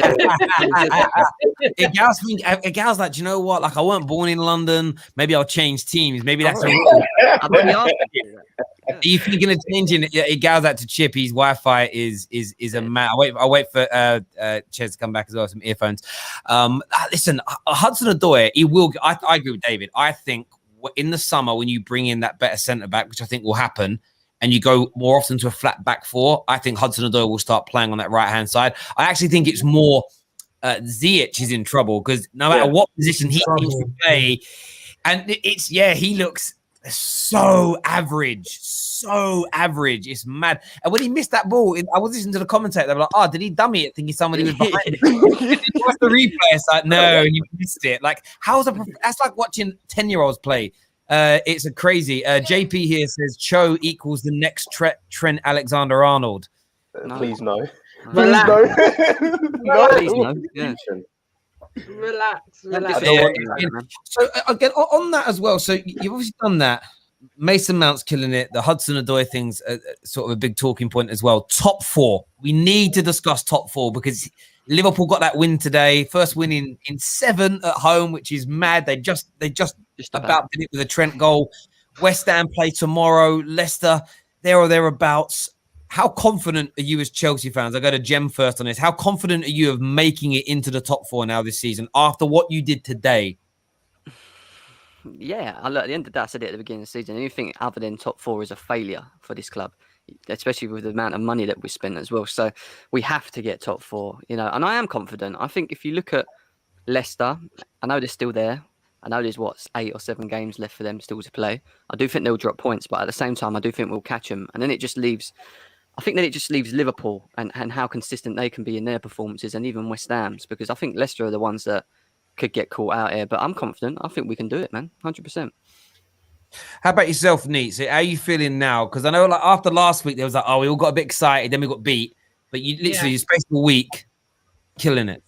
Gal's like, do you know what? Like, I weren't born in London. Maybe I'll change teams. Maybe that's Are you thinking of changing it? It goes out to Chip. His Wi-Fi is a man. I'll wait for Chez to come back as well. Some earphones. Listen, Hudson-Odoi, he will. I agree with David. I think in the summer when you bring in that better centre back, which I think will happen, and you go more often to a flat back 4, I think Hudson-Odoi will start playing on that right hand side. I actually think it's more Ziyech is in trouble because no matter what position he seems to play, and he looks so average. It's mad. And when he missed that ball, I was listening to the commentator. They were like, "Oh, did he dummy it? Thinking somebody was behind him." What's the replay? It's like, no, you missed it. Like, that's like watching 10-year-olds play. It's a crazy. JP here says Cho equals the next Trent Alexander-Arnold. Please no. Relax. Please no. Yeah. Relax. So again, on that as well. So you've obviously done that. Mason Mount's killing it. The Hudson-Odoi thing's sort of a big talking point as well. Top 4. We need to discuss top 4 because Liverpool got that win today. First win in 7 at home, which is mad. They just about did it with a Trent goal. West Ham play tomorrow. Leicester, there or thereabouts. How confident are you as Chelsea fans? I go to Jem first on this. How confident are you of making it into the top 4 now this season after what you did today? Yeah, at the end of the day, I said it at the beginning of the season. Anything other than top 4 is a failure for this club, especially with the amount of money that we spent as well. So we have to get top 4, and I am confident. I think if you look at Leicester, I know they're still there. I know there's 8 or 7 games left for them still to play. I do think they'll drop points, but at the same time, I do think we'll catch them. And then it just leaves Liverpool and how consistent they can be in their performances, and even West Ham's, because I think Leicester are the ones that could get caught out here. But I'm confident. I think we can do it, man. 100%. How about yourself, Neat? So how are you feeling now? Because I know, like, after last week, there was like, oh, we all got a bit excited, then we got beat. But you literally, you spaced a week, killing it.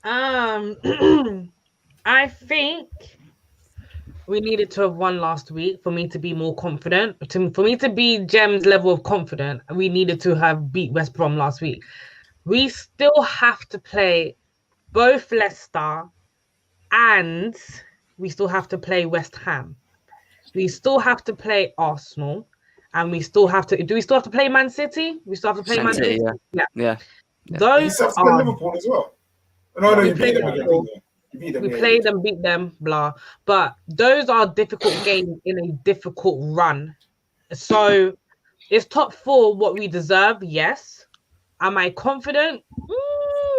I think we needed to have won last week for me to be more confident. For me to be Jem's level of confident, we needed to have beat West Brom last week. We still have to play both Leicester and we still have to play West Ham. We still have to play Arsenal, and we still have to. Do we still have to play Man City? We still have to play Man City. Yeah. Those are Liverpool as well. No, you beat them again. We played them, beat them, blah. But those are difficult games in a difficult run So is top 4 what we deserve? Yes. Am I confident?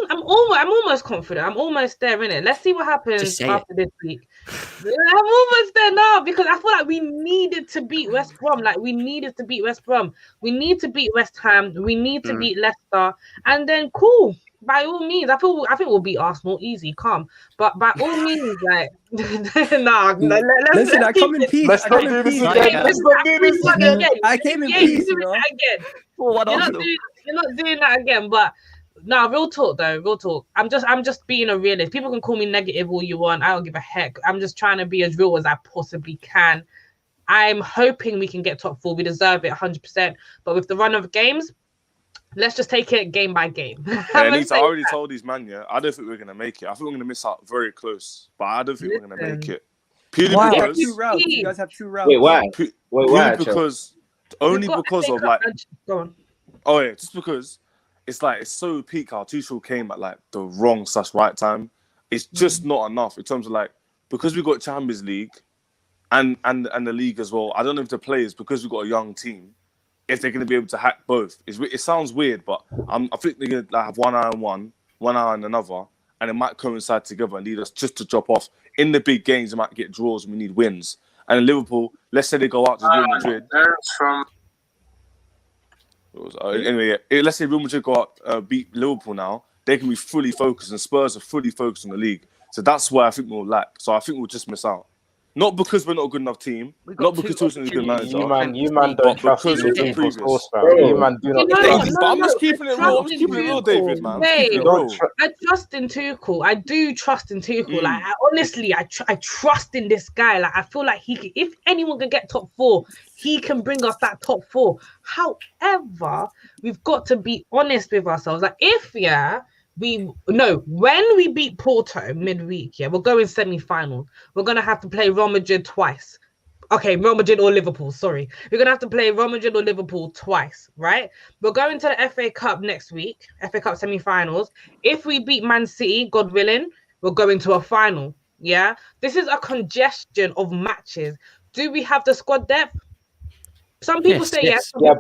I'm almost confident. I'm almost there, in it. Let's see what happens after this week. I'm almost there now because I feel like we needed to beat West Brom. Like we needed to beat West Brom. We need to beat West Ham. We need to beat Leicester. And then cool. By all means, I think we'll beat Arsenal easy, calm. But by all means, like Listen, I come in peace. Let's not do this again. Let's not do this again. I came in peace, you know. You're not doing that again. But no, real talk though, real talk. I'm just being a realist. People can call me negative all you want. I don't give a heck. I'm just trying to be as real as I possibly can. I'm hoping we can get top 4. We deserve it 100%. But with the run of games, let's just take it game by game. I already told these man, I don't think we're going to make it. I think we're going to miss out very close. But I don't think we're going to make it. Why? Because, you guys have 2 routes. Wait, why? Why? Because only because of like... Go on. Oh, yeah, just because it's like, it's so peak how Tuchel came at like the wrong / right time. It's just not enough in terms of like, because we got Champions League and the league as well. I don't know if the players, because we've got a young team, if they're going to be able to hack both. It sounds weird, but I think they're going to have 1 eye on one eye on another, and it might coincide together and lead us just to drop off. In the big games, we might get draws and we need wins. And in Liverpool, let's say they go out to Real Madrid. Anyway, let's say Real Madrid go out, beat Liverpool now, they can be fully focused, and Spurs are fully focused on the league. So that's why I think we'll lack. So I think we'll just miss out. Not because we're not a good enough team, not because Tuchel is a good manager. You man don't trust the people's course, bro. You man do not trust. But I'm just keeping it real. I'm just keeping it real, David, man. I trust in Tuchel. I do trust in Tuchel. Like, honestly, I trust in this guy. like, I feel like he can, if anyone can get top 4, he can bring us that top 4. However, we've got to be honest with ourselves. Like, when we beat Porto midweek, we're going semi-final. We're gonna have to play Real Madrid twice. Okay, Real Madrid or Liverpool. Sorry, we're gonna have to play Real Madrid or Liverpool twice, right? We're going to the FA Cup next week, FA Cup semi-finals. If we beat Man City, God willing, we're going to a final. Yeah, this is a congestion of matches. Do we have the squad depth? Some people say yes. But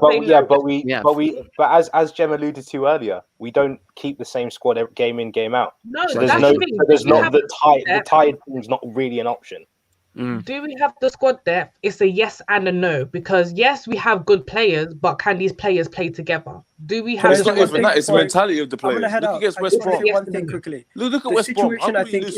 as Jem alluded to earlier, we don't keep the same squad game in, game out. No, so there's not the tired team's not really an option. Do we have the squad depth? It's a yes and a no, because yes, we have good players, but can these players play together? Do we have? It's not even that. It's the mentality of the players. Look against West Brom. One thing quickly. Look at West Brom. I think is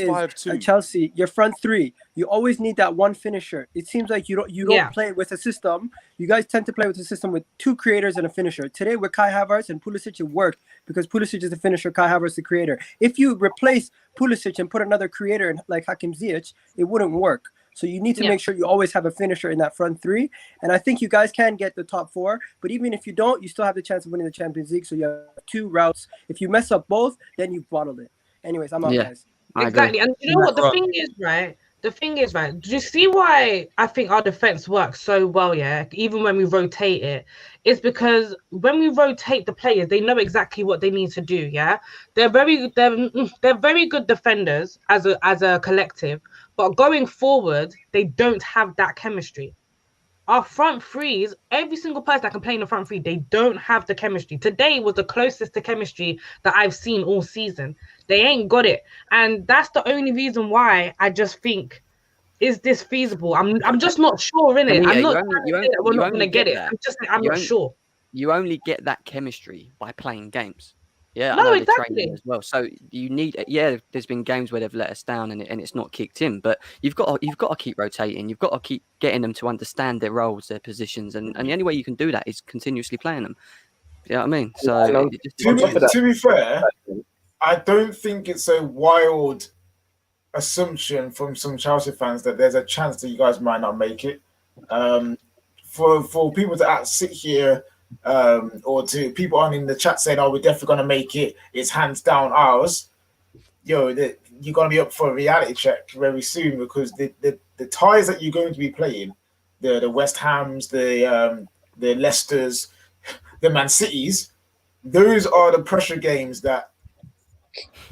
Chelsea. Your front 3. You always need that one finisher. It seems like you don't play with a system. You guys tend to play with a system with 2 creators and a finisher. Today with Kai Havertz and Pulisic, it worked because Pulisic is the finisher, Kai Havertz the creator. If you replace Pulisic and put another creator like Hakim Ziyech, it wouldn't work. So you need to make sure you always have a finisher in that front 3. And I think you guys can get the top 4. But even if you don't, you still have the chance of winning the Champions League. So you have 2 routes. If you mess up both, then you've bottled it. Anyways, I'm out, guys. Exactly. And you know what? The thing is, right? Do you see why I think our defense works so well, even when we rotate it? It's because when we rotate the players, they know exactly what they need to do, They're very good defenders as a collective. But going forward, they don't have that chemistry. Our front 3s, every single person that can play in the front 3, they don't have the chemistry. Today was the closest to chemistry that I've seen all season. They ain't got it. And that's the only reason why I just think, is this feasible? I'm just not sure, innit? I'm not saying that we're not going to get it. I'm not sure. You only get that chemistry by playing games. Yeah, no, I know exactly. as well. So you need, there's been games where they've let us down and it's not kicked in, but you've got to keep rotating. You've got to keep getting them to understand their roles, their positions, and the only way you can do that is continuously playing them. You know what I mean? So to be fair, I don't think it's a wild assumption from some Chelsea fans that there's a chance that you guys might not make it. For people to sit here. Or to people on in the chat saying, "Oh, we're definitely gonna make it. It's hands down ours." You're gonna be up for a reality check very soon, because the ties that you're going to be playing, the West Hams, the Leicesters, the Man Cities, those are the pressure games that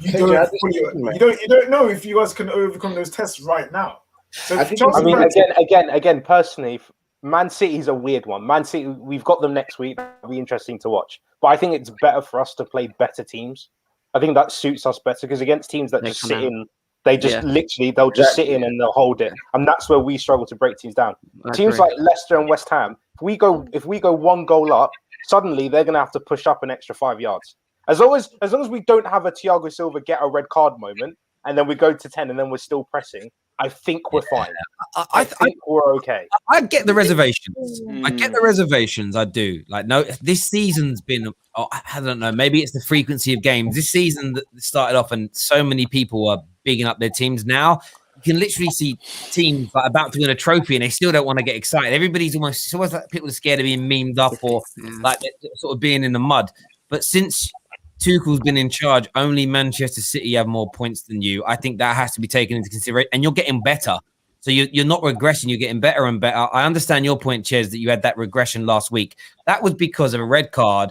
you don't know if you guys can overcome those tests right now. So again, personally, Man City's a weird one. Man City, we've got them next week. It'll be interesting to watch. But I think it's better for us to play better teams. I think that suits us better because against teams that just sit in, they just they'll just sit in and they'll hold it. And that's where we struggle to break teams down. Teams like Leicester and West Ham, if we go 1 goal up, suddenly they're going to have to push up an extra 5 yards. As long as we don't have a Thiago Silva get a red card moment, and then we go to 10 and then we're still pressing, I think we're fine. I think we're okay. I get the reservations. I get the reservations. I do. Like, no, this season's been, I don't know, maybe it's the frequency of games. This season that started off and so many people are bigging up their teams now. You can literally see teams like about to win a trophy and they still don't want to get excited. It's almost like people are scared of being memed up or like sort of being in the mud. But since Tuchel's been in charge, only Manchester City have more points than you. I think that has to be taken into consideration. And you're getting better. So you're not regressing. You're getting better and better. I understand your point, Ches, that you had that regression last week. That was because of a red card.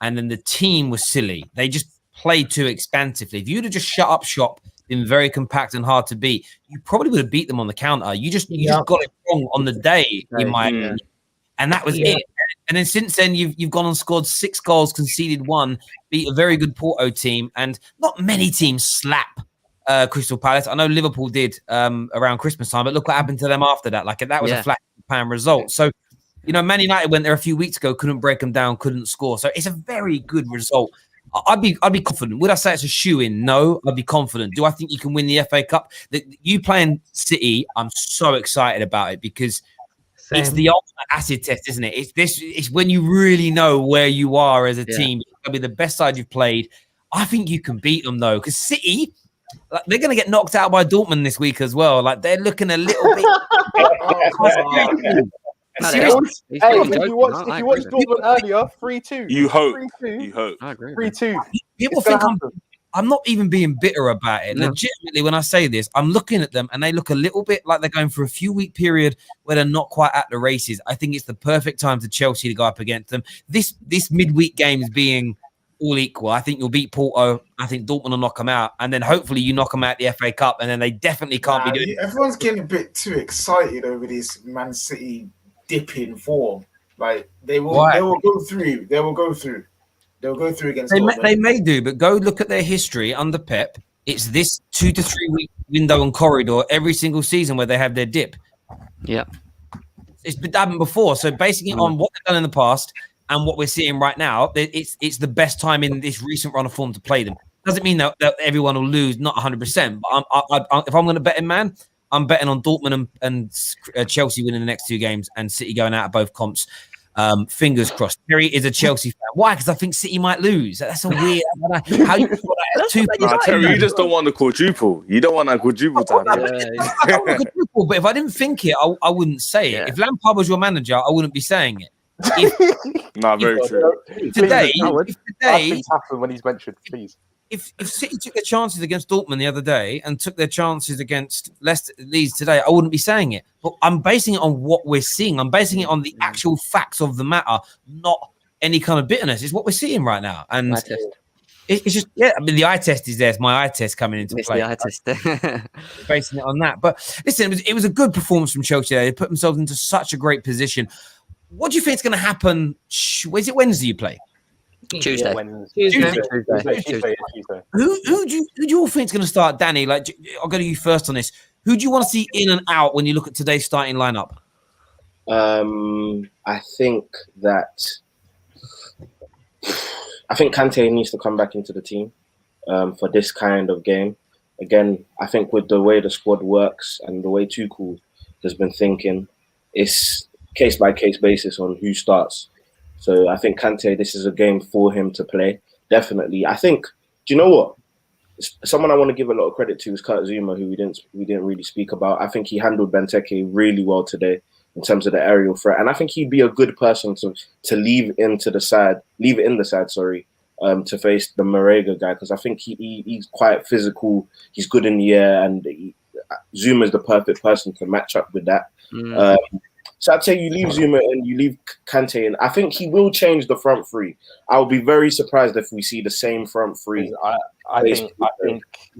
And then the team was silly. They just played too expansively. If you'd have just shut up shop, been very compact and hard to beat, you probably would have beat them on the counter. You just got it wrong on the day, in my opinion. And that was it. And then since then, you've gone and scored 6 goals, conceded 1, beat a very good Porto team, and not many teams slap Crystal Palace. I know Liverpool did around Christmas time, but look what happened to them after that. Like that was a flat pan result. So, you know, Man United went there a few weeks ago, couldn't break them down, couldn't score. So it's a very good result. I'd be confident. Would I say it's a shoe-in? No, I'd be confident. Do I think you can win the FA Cup? You playing City, I'm so excited about it because it's the ultimate acid test, isn't it? It's when you really know where you are as a team. It's going to be the best side you've played. I think you can beat them, though, because City, like, they're going to get knocked out by Dortmund this week as well. Like, they're looking a little bit... If you watched Dortmund earlier, 3-2. You hope. 3-2. You hope. I agree. 3-2. People think I'm not even being bitter about it. No. Legitimately, when I say this, I'm looking at them and they look a little bit like they're going for a few-week period where they're not quite at the races. I think it's the perfect time for Chelsea to go up against them. This midweek game is being all equal. I think you'll beat Porto. I think Dortmund will knock them out. And then hopefully you knock them out the FA Cup and then they definitely can't be doing it. Everyone's getting a bit too excited over this Man City dip in form. Like, they will go through. They'll go through against Dortmund. They may do, but go look at their history under Pep. It's this 2 to 3 week window and corridor every single season where they have their dip. Yeah. It's been happened before. So basing it on what they've done in the past and what we're seeing right now, it's the best time in this recent run of form to play them. Doesn't mean that everyone will lose, not 100%. But if I'm going to bet in, man, I'm betting on Dortmund and Chelsea winning the next 2 games and City going out of both comps. Fingers crossed. Terry is a Chelsea fan. Why? Because I think City might lose. That's a weird. How you put that? Terry, you just don't want the quadruple. You don't want that quadruple time. I don't want the quadruple, but if I didn't think it, I wouldn't say it. If Lampard was your manager, I wouldn't be saying it. Very true. Today, things happen when he's mentioned, please. If City took their chances against Dortmund the other day and took their chances against Leeds today, I wouldn't be saying it. But I'm basing it on what we're seeing. I'm basing it on the actual facts of the matter, not any kind of bitterness. It's what we're seeing right now. And it's just, I mean, the eye test is there. It's my eye test coming into play. The eye test. Basing it on that. But listen, it was a good performance from Chelsea. They put themselves into such a great position. What do you think is going to happen? Is it Wednesday you play? Tuesday. Tuesday. Who do you all think is going to start, Danny? Like, I'll go to you first on this. Who do you want to see in and out when you look at today's starting lineup? I think Kante needs to come back into the team for this kind of game. Again, I think with the way the squad works and the way Tuchel has been thinking, it's case by case basis on who starts. So I think Kante, this is a game for him to play. Definitely. I think, do you know what? Someone I want to give a lot of credit to is Kurt Zouma, who we didn't really speak about. I think he handled Benteke really well today in terms of the aerial threat. And I think he'd be a good person to leave it in the side, to face the Marega guy, because I think he's quite physical. He's good in the air, and Zouma is the perfect person to match up with that. So I'd say you leave Zuma and you leave Kante in. I think he will change the front three. I'll be very surprised if we see the same front three. I think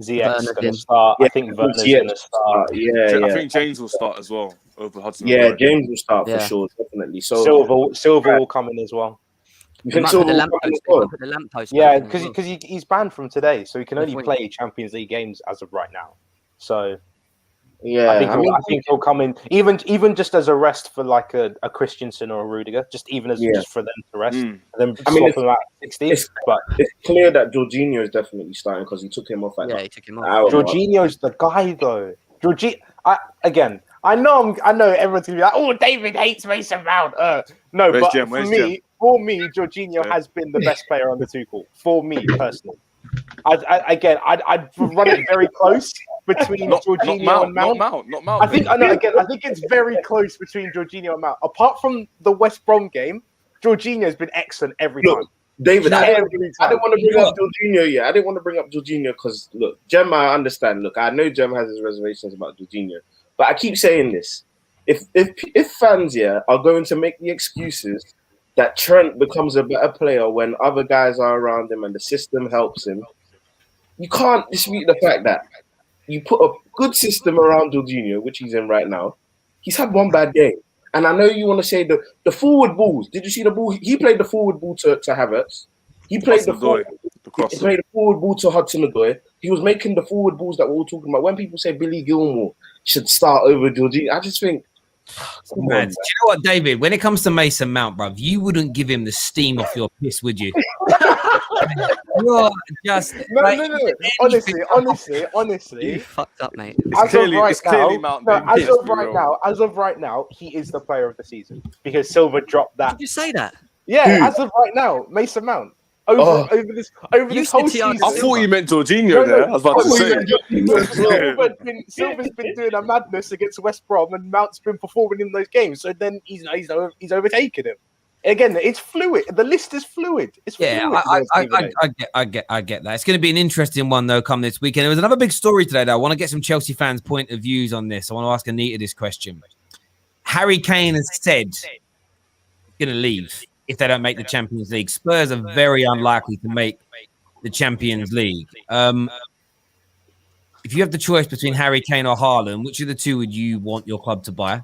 Ziyech's going to start. Yeah, I think Werner's going to start. Yeah. I think James will start as well over Hudson. Yeah, James will start for sure, definitely. So Silva will come in as well. You think Silva will come in as well? The lamppost. Yeah, because he's banned from today, so he can only play Champions League games as of right now. So yeah, I think he'll come in even just as a rest for like a Christensen or a Rudiger, just for them to rest. And then swap him out at 60. But it's clear that Jorginho is definitely starting because he took him off. He took him off. Jorginho's the guy though. I know everyone's gonna be like, "Oh, David hates Mason Mount." No, but for me, Jorginho has been the best player on the Tuchel. For me personally, I'd run it very close between Jorginho and Mount. Not Mount. I think it's very close between Jorginho and Mount. Apart from the West Brom game, Jorginho's been excellent every time. David, I didn't want to bring up Jorginho yet. I didn't want to bring up Jorginho because, look, Jem, I understand. Look, I know Jem has his reservations about Jorginho, but I keep saying this. If fans are going to make the excuses that Trent becomes a better player when other guys are around him and the system helps him, you can't dispute the fact that you put a good system around Jorginho, which he's in right now. He's had one bad game. And I know you want to say the forward balls. Did you see the ball? He played the forward ball to Havertz. He played the forward ball to Hudson-Odoi. He was making the forward balls that we're all talking about. When people say Billy Gilmore should start over Jorginho, I just think, man, do you know what, David? When it comes to Mason Mount, bruv, you wouldn't give him the steam off your piss, would you? You're just no. Honestly, you fucked up, mate. As of right now, he is the player of the season because Silva dropped that. Did you say that? Yeah, as of right now, Mason Mount. Over this whole season. I thought you meant Jorginho there. I was about to say. Silva's been doing a madness against West Brom, and Mount's been performing in those games. So then he's overtaken him. Again, it's fluid. The list is fluid. It's fluid. I get that. It's going to be an interesting one though. Come this weekend, there was another big story today. Though I want to get some Chelsea fans' point of views on this. I want to ask Anita this question. Harry Kane has said he's going to leave if they don't make the Champions League. Spurs are very unlikely to make the Champions League. If you have the choice between Harry Kane or Haaland, which of the two would you want your club to buy?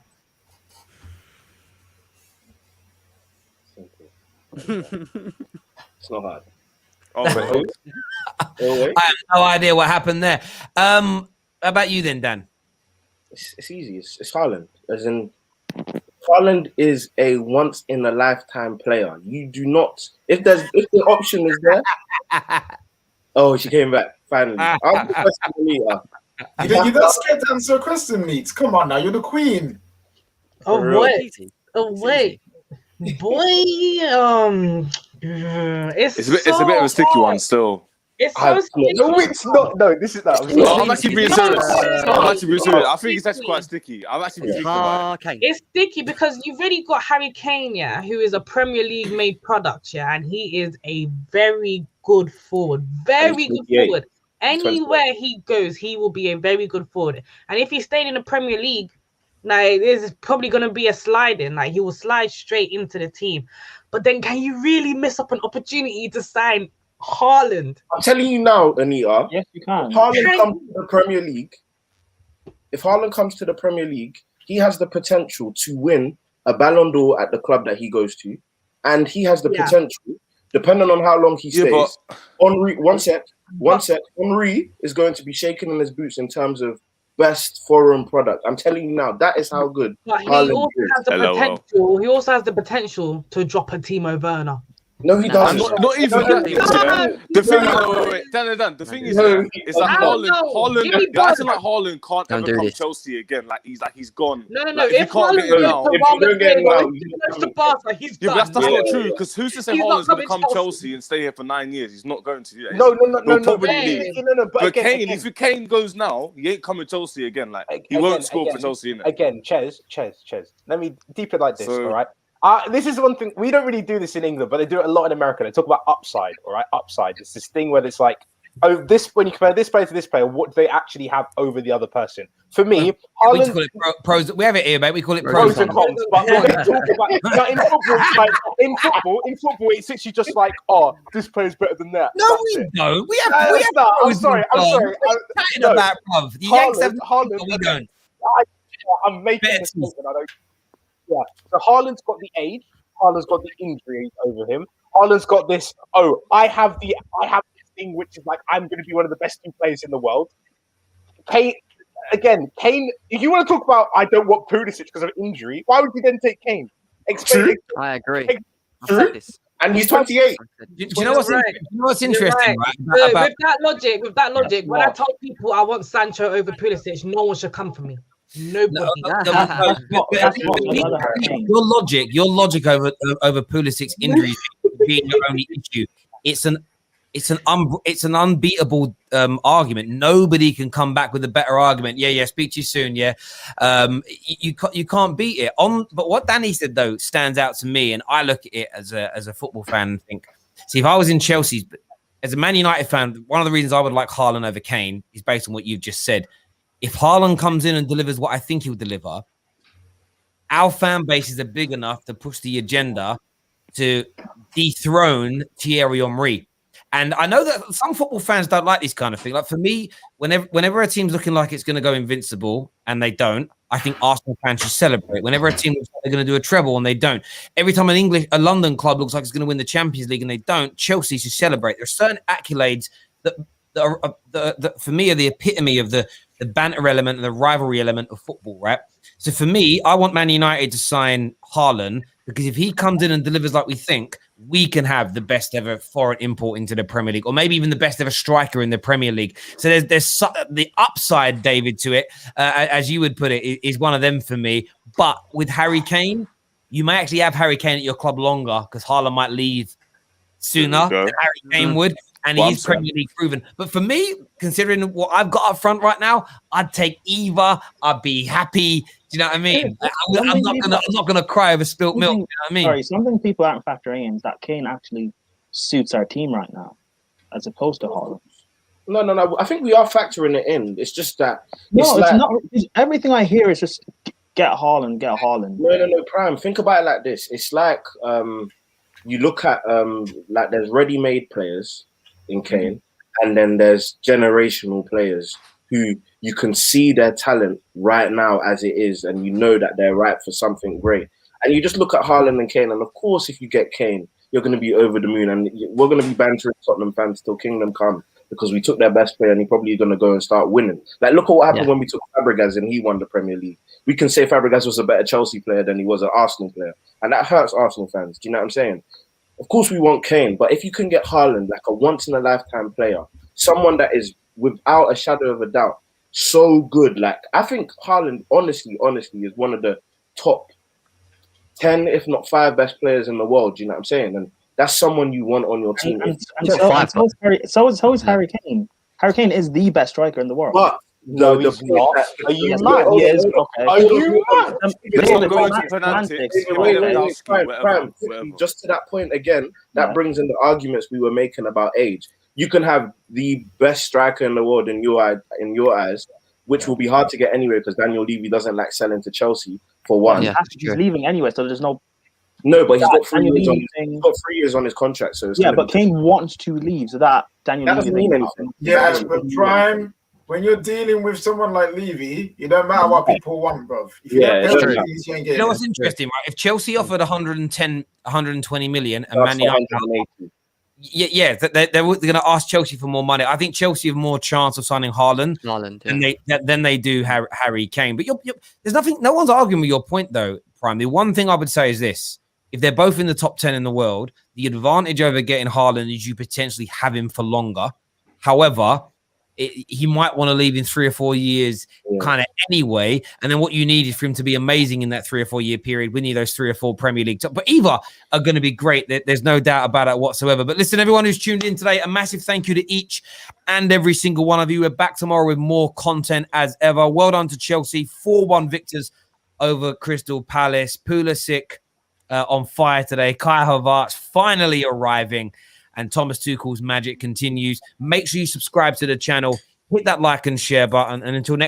It's not hard. I have no idea what happened there. How about you then, Dan? It's easy. It's Haaland. As in, Haaland is a once in a lifetime player. You do not. If the option is there. Oh, she came back finally. I'm the question, Anita. You're not scared to answer a question, Neat. Come on now, you're the queen. Oh wait. Boy, it's a bit of a sticky one still. It's so sticky. No, it's not. No, this is not. I'm actually being serious. I think it's actually quite sticky. I'm actually thinking about it. It's sticky because you've already got Harry Kane, who is a Premier League made product, and he is a very good forward. Very good forward. Anywhere he goes, he will be a very good forward. And if he stayed in the Premier League, there's probably going to be a sliding. He will slide straight into the team. But then can you really miss up an opportunity to sign Haaland? I'm telling you now, Anita. Yes, you can. Haaland comes to the Premier League. If Haaland comes to the Premier League, he has the potential to win a Ballon d'Or at the club that he goes to. And he has the potential, depending on how long he stays. Henry, one sec. Henry is going to be shaking in his boots in terms of best foreign product. I'm telling you now, that is how good. But he also has the potential. He also has the potential to drop a Timo Werner. No, he doesn't. Not even that. The thing, Dan. The thing is that Haaland. Acting like Haaland can't ever come to Chelsea again. He's gone. No. If you can't get him now, he's done. That's not true. Because who's to say Haaland's going to come to Chelsea and stay here for 9 years? He's not going to do that. No. But Kane, if Kane goes now, he ain't coming to Chelsea again. He won't score for Chelsea, innit? Again, Ches. Let me deep it like this, all right? This is one thing, we don't really do this in England, but they do it a lot in America. They talk about upside, all right? Upside. It's this thing where it's like, when you compare this player to this player, what do they actually have over the other person? For me, we Haaland, call it pros. We have it here, mate. We call it pros pros and cons. But when we talk about like, in football, it's actually just like, oh, this player's better than that. No, That's we it. don't. We have. I'm sorry. What are you talking about, bruv? The Yanks have. Haaland, We don't. I'm making a statement. I don't. Yeah. So Haaland's got the age. Haaland's got the injury over him. Haaland's got this. Oh, I have this thing which is like I'm going to be one of the best 2 players in the world. Kane. If you want to talk about I don't want Pulisic because of injury, why would you then take Kane? I agree. I said this. And he's 28. Do you know what's interesting, right? With that logic, when I told people I want Sancho over Pulisic, no one should come for me. Nobody. Your logic over Pulisic's injuries being your only issue. It's an unbeatable argument. Nobody can come back with a better argument. Yeah. Speak to you soon. Yeah, you can't beat it. But what Danny said though stands out to me, and I look at it as a football fan and think, see, if I was in Chelsea, as a Man United fan, one of the reasons I would like Haaland over Kane is based on what you've just said. If Haaland comes in and delivers what I think he'll deliver, our fan bases are big enough to push the agenda to dethrone Thierry Henry. And I know that some football fans don't like this kind of thing. Like for me, whenever a team's looking like it's going to go invincible and they don't, I think Arsenal fans should celebrate. Whenever a team looks like they're going to do a treble and they don't, every time a London club looks like it's going to win the Champions League and they don't, Chelsea should celebrate. There's certain accolades that for me are the epitome of the banter element and the rivalry element of football, right? So for me, I want Man United to sign Haaland because if he comes in and delivers like we think, we can have the best ever foreign import into the Premier League, or maybe even the best ever striker in the Premier League. So there's the upside, David, to it, as you would put it, is one of them for me. But with Harry Kane, you may actually have Harry Kane at your club longer because Haaland might leave sooner than Harry Kane would. And he's Premier League proven. But for me, considering what I've got up front right now, I'd take either. I'd be happy. Do you know what I mean? I'm not gonna cry over spilt milk. You know what I mean? Sorry, something people aren't factoring in is that Kane actually suits our team right now, as opposed to Haaland. No. I think we are factoring it in. It's just that it's not. Everything I hear is just get Haaland. No, Prime. Think about it like this. It's like you look at like there's ready-made players in Kane, and then there's generational players who you can see their talent right now as it is, and you know that they're ripe for something great. And you just look at Haaland and Kane, and of course, if you get Kane, you're going to be over the moon, and we're going to be bantering Tottenham fans till kingdom come because we took their best player, and he's probably going to go and start winning. Like, look at what happened when we took Fabregas and he won the Premier League. We can say Fabregas was a better Chelsea player than he was an Arsenal player, and that hurts Arsenal fans. Do you know what I'm saying? Of course, we want Kane, but if you can get Haaland, like a once-in-a-lifetime player, someone that is, without a shadow of a doubt, so good. Like, I think Haaland, honestly, is one of the top 10, if not 5 best players in the world. Do you know what I'm saying? And that's someone you want on your team. So is Harry Kane. Harry Kane is the best striker in the world. But no, he's not. Are you mad? He is. Okay. Are you mad? Just to that point again, that brings in the arguments we were making about age. You can have the best striker in the world in your eyes, which will be hard to get anyway because Daniel Levy doesn't like selling to Chelsea for one. Yeah, he's leaving anyway, so there's no. No, but he's got 3 years on. He's got 3 years on his contract, so it's but Kane wants to leave, so that Daniel doesn't Levy mean anything. Yeah, but Prime, when you're dealing with someone like Levy, it don't matter what people want, bro. If you don't pay Levy, you ain't getting You know what's interesting, right? If Chelsea offered 120 million and Man United, they're going to ask Chelsea for more money. I think Chelsea have more chance of signing Haaland than they do Harry Kane. But there's nothing. No one's arguing with your point, though, Prime. The one thing I would say is this: if they're both in the top 10 in the world, the advantage over getting Haaland is you potentially have him for longer. However, he might want to leave in 3 or 4 years kind of anyway. And then what you need is for him to be amazing in that 3 or 4 year period, winning those 3 or 4 Premier League. But either are going to be great. There's no doubt about it whatsoever. But listen, everyone who's tuned in today, a massive thank you to each and every single one of you. We're back tomorrow with more content as ever. Well done to Chelsea. 4-1 victors over Crystal Palace. Pulisic on fire today. Kai Havertz finally arriving. and Thomas Tuchel's magic continues. Make sure you subscribe to the channel, hit that like and share button, and until next